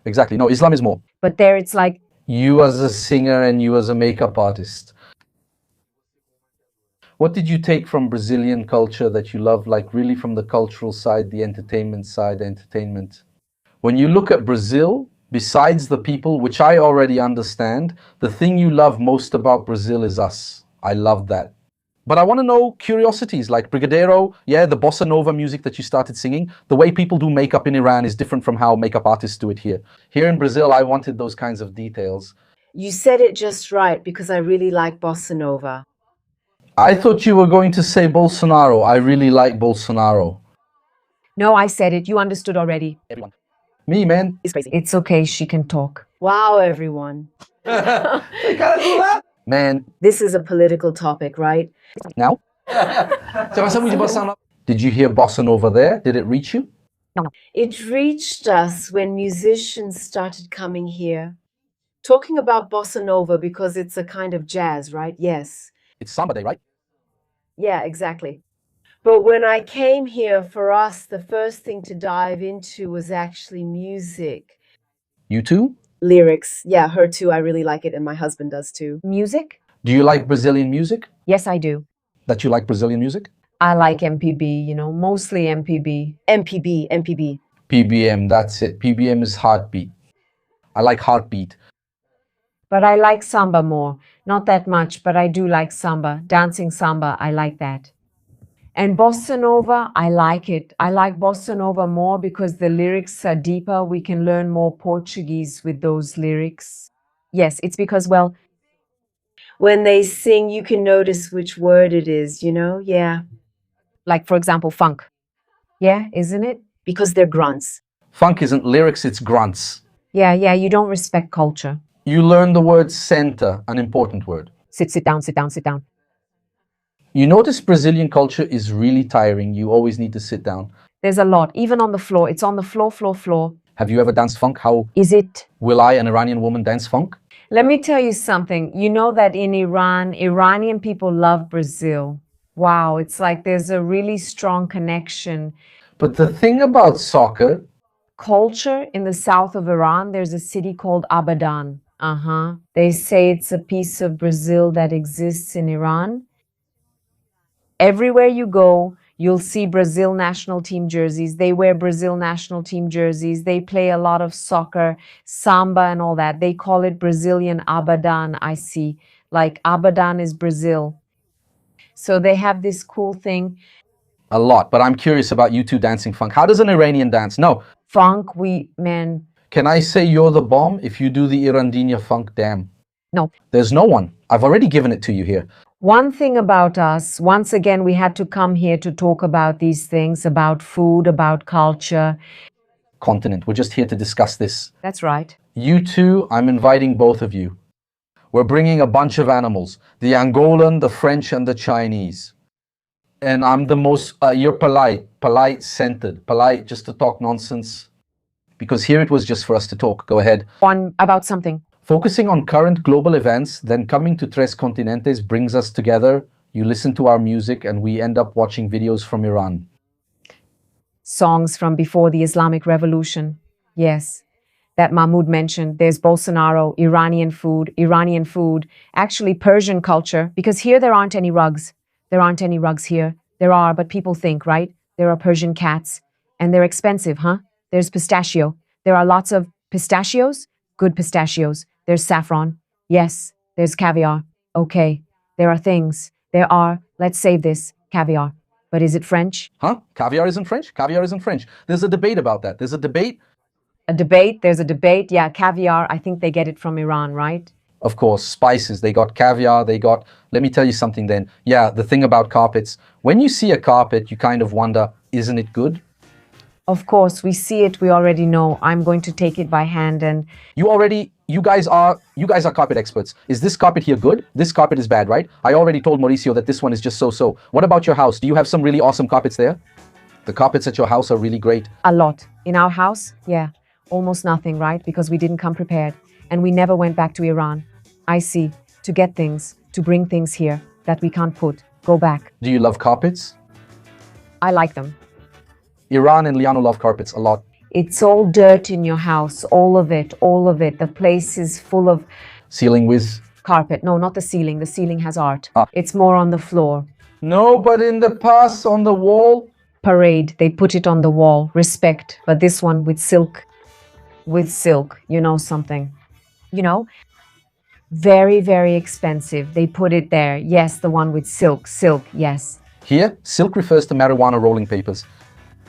Exactly. No, Islam is more. But there it's like, You as a singer and you as a makeup artist. What did you take from Brazilian culture that you love, like really from the cultural side, the entertainment side, the entertainment? When you look at Brazil, besides the people, which I already understand, the thing you love most about Brazil is us. I love that. But I want to know curiosities like Brigadeiro, yeah, the bossa nova music that you started singing. The way people do makeup in Iran is different from how makeup artists do it here. Here in Brazil, I wanted those kinds of details. You said it just right because I really like bossa nova. I thought you were going to say Bolsonaro. I really like Bolsonaro. no, I said it, you understood already. Everyone. Me, man. It's crazy. It's okay, she can talk. Wow, everyone. Man, This is a political topic, right? now? Did you hear bossa nova there? Did it reach you? It reached us when musicians started coming here. Talking about bossa nova because it's a kind of jazz, right? Yes. It's Samba Day, right? Yeah, exactly. But when I came here, for us, the first thing to dive into was actually music. You too? Lyrics. Yeah, her too. I really like it, and my husband does too. Music? Do you like Brazilian music? Yes, I do. That you like Brazilian music? I like MPB, you know, mostly MPB. MPB, MPB. PBM, that's it. PBM is heartbeat. I like heartbeat. But I like samba more. Not that much, but I do like samba. Dancing samba, I like that. And bossa nova, I like it. I like bossa nova more because the lyrics are deeper. We can learn more Portuguese with those lyrics. Yes, it's because, well, When they sing, you can notice which word it is, you know? Yeah. like for example, funk. Yeah, isn't it? Because they're grunts. Funk isn't lyrics, it's grunts. Yeah, you don't respect culture. You learn the word center, an important word. Sit down, sit down, sit down. You notice Brazilian culture is really tiring. You always need to sit down. There's a lot, even on the floor. It's on the floor. Have you ever danced funk? How Is it? will I, an Iranian woman, dance funk? Let me tell you something. You know that in Iran, Iranian people love Brazil. Wow, it's like there's a really strong connection. But the thing about soccer, Culture in the south of Iran, there's a city called Abadan. They say it's a piece of Brazil that exists in Iran. Everywhere you go, you'll see Brazil national team jerseys. They wear Brazil national team jerseys. They play a lot of soccer, samba and all that. They call it Brazilian Abadan, I see. Like Abadan is Brazil. So they have this cool thing. a lot. But I'm curious about you two dancing funk. How does an Iranian dance? No. Funk, man, Can I say you're the bomb if you do the Irandina funk? Damn. no. There's no one. I've already given it to you here. One thing about us, once again, we had to come here to talk about these things, about food, about culture. Continent. We're just here to discuss this. That's right. You two, I'm inviting both of you. We're bringing a bunch of animals. The Angolan, the French, and the Chinese. And I'm the most, you're polite, centered, polite just to talk nonsense. Because here it was just for us to talk. Go ahead. One about something. Focusing on current global events, then coming to Tres Continentes brings us together. You listen to our music and we end up watching videos from Iran. Songs from before the Islamic Revolution. Yes. That Mahmoud mentioned. There's Bolsonaro, Iranian food, actually Persian culture, because here there aren't any rugs. There aren't any rugs here. There are, but people think, right? There are Persian cats, and they're expensive, huh? There's pistachio. There are lots of Pistachios? Good pistachios. There's saffron. Yes, there's caviar. Okay, there are things. There are, let's save this, caviar. But is it French? Huh? Caviar isn't French? Caviar isn't French. There's a debate about that. There's a debate. A debate? There's a debate. Yeah, caviar, I think they get it from Iran, right? Of course, spices. They got caviar. They got... Let me tell you something then. Yeah, the thing about carpets. When you see a carpet, you kind of wonder, isn't it good? Of course, we see it, we already know. I'm going to take it by hand and... You guys are carpet experts. Is this carpet here good? This carpet is bad, right? I already told Mauricio that this one is just so-so. What about your house? Do you have some really awesome carpets there? The carpets at your house are really great. A lot. In our house? Yeah. Almost nothing, right? Because we didn't come prepared. And we never went back to Iran. I see. To get things, to bring things here that we can't put. Go back. Do you love carpets? I like them. Iran and Liano love carpets a lot. It's all dirt in your house. All of it. All of it. The place is full of... Ceiling with... Carpet. No, not the ceiling. The ceiling has art. Ah. It's more on the floor. No, but in the past, on the wall... Parade. They put it on the wall. Respect. But this one with silk. With silk. You know something. You know? Very, very expensive. They put it there. Yes, the one with silk. Silk, yes. Here, silk refers to marijuana rolling papers.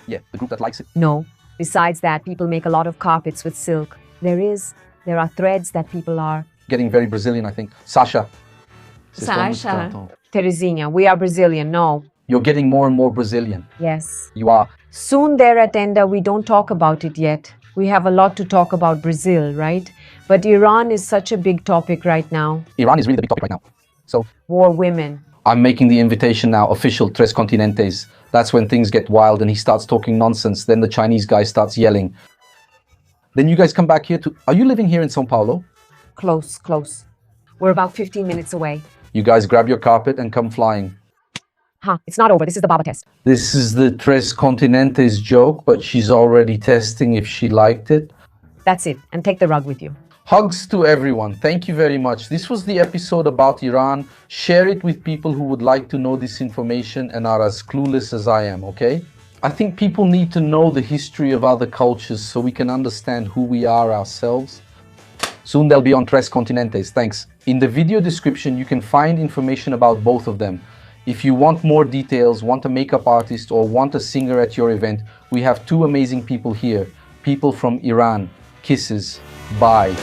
Yeah, the group that likes it. No. Besides that, people make a lot of carpets with silk. There are threads that people are... Getting very Brazilian, I think. Sasha. Terezinha, we are Brazilian, no. You're getting more and more Brazilian. Yes. You are. Soon there at Enda, we don't talk about it yet. We have a lot to talk about Brazil, right? But Iran is such a big topic right now. Iran is really the big topic right now. So... War, women. I'm making the invitation now, official, Tres Continentes. That's when things get wild and he starts talking nonsense. Then the Chinese guy starts yelling. Then you guys come back here to... Are you living here in São Paulo? Close, close. We're about 15 minutes away. You guys grab your carpet and come flying. Huh, it's not over. This is the Baba test. This is the Tres Continentes joke, but she's already testing if she liked it. That's it. And take the rug with you. Hugs to everyone. Thank you very much. This was the episode about Iran. Share it with people who would like to know this information and are as clueless as I am, okay? I think people need to know the history of other cultures so we can understand who we are ourselves. Soon they'll be on Tres Continentes. Thanks. In the video description, you can find information about both of them. If you want more details, want a makeup artist, or want a singer at your event, we have two amazing people here. People from Iran. Kisses. Bye.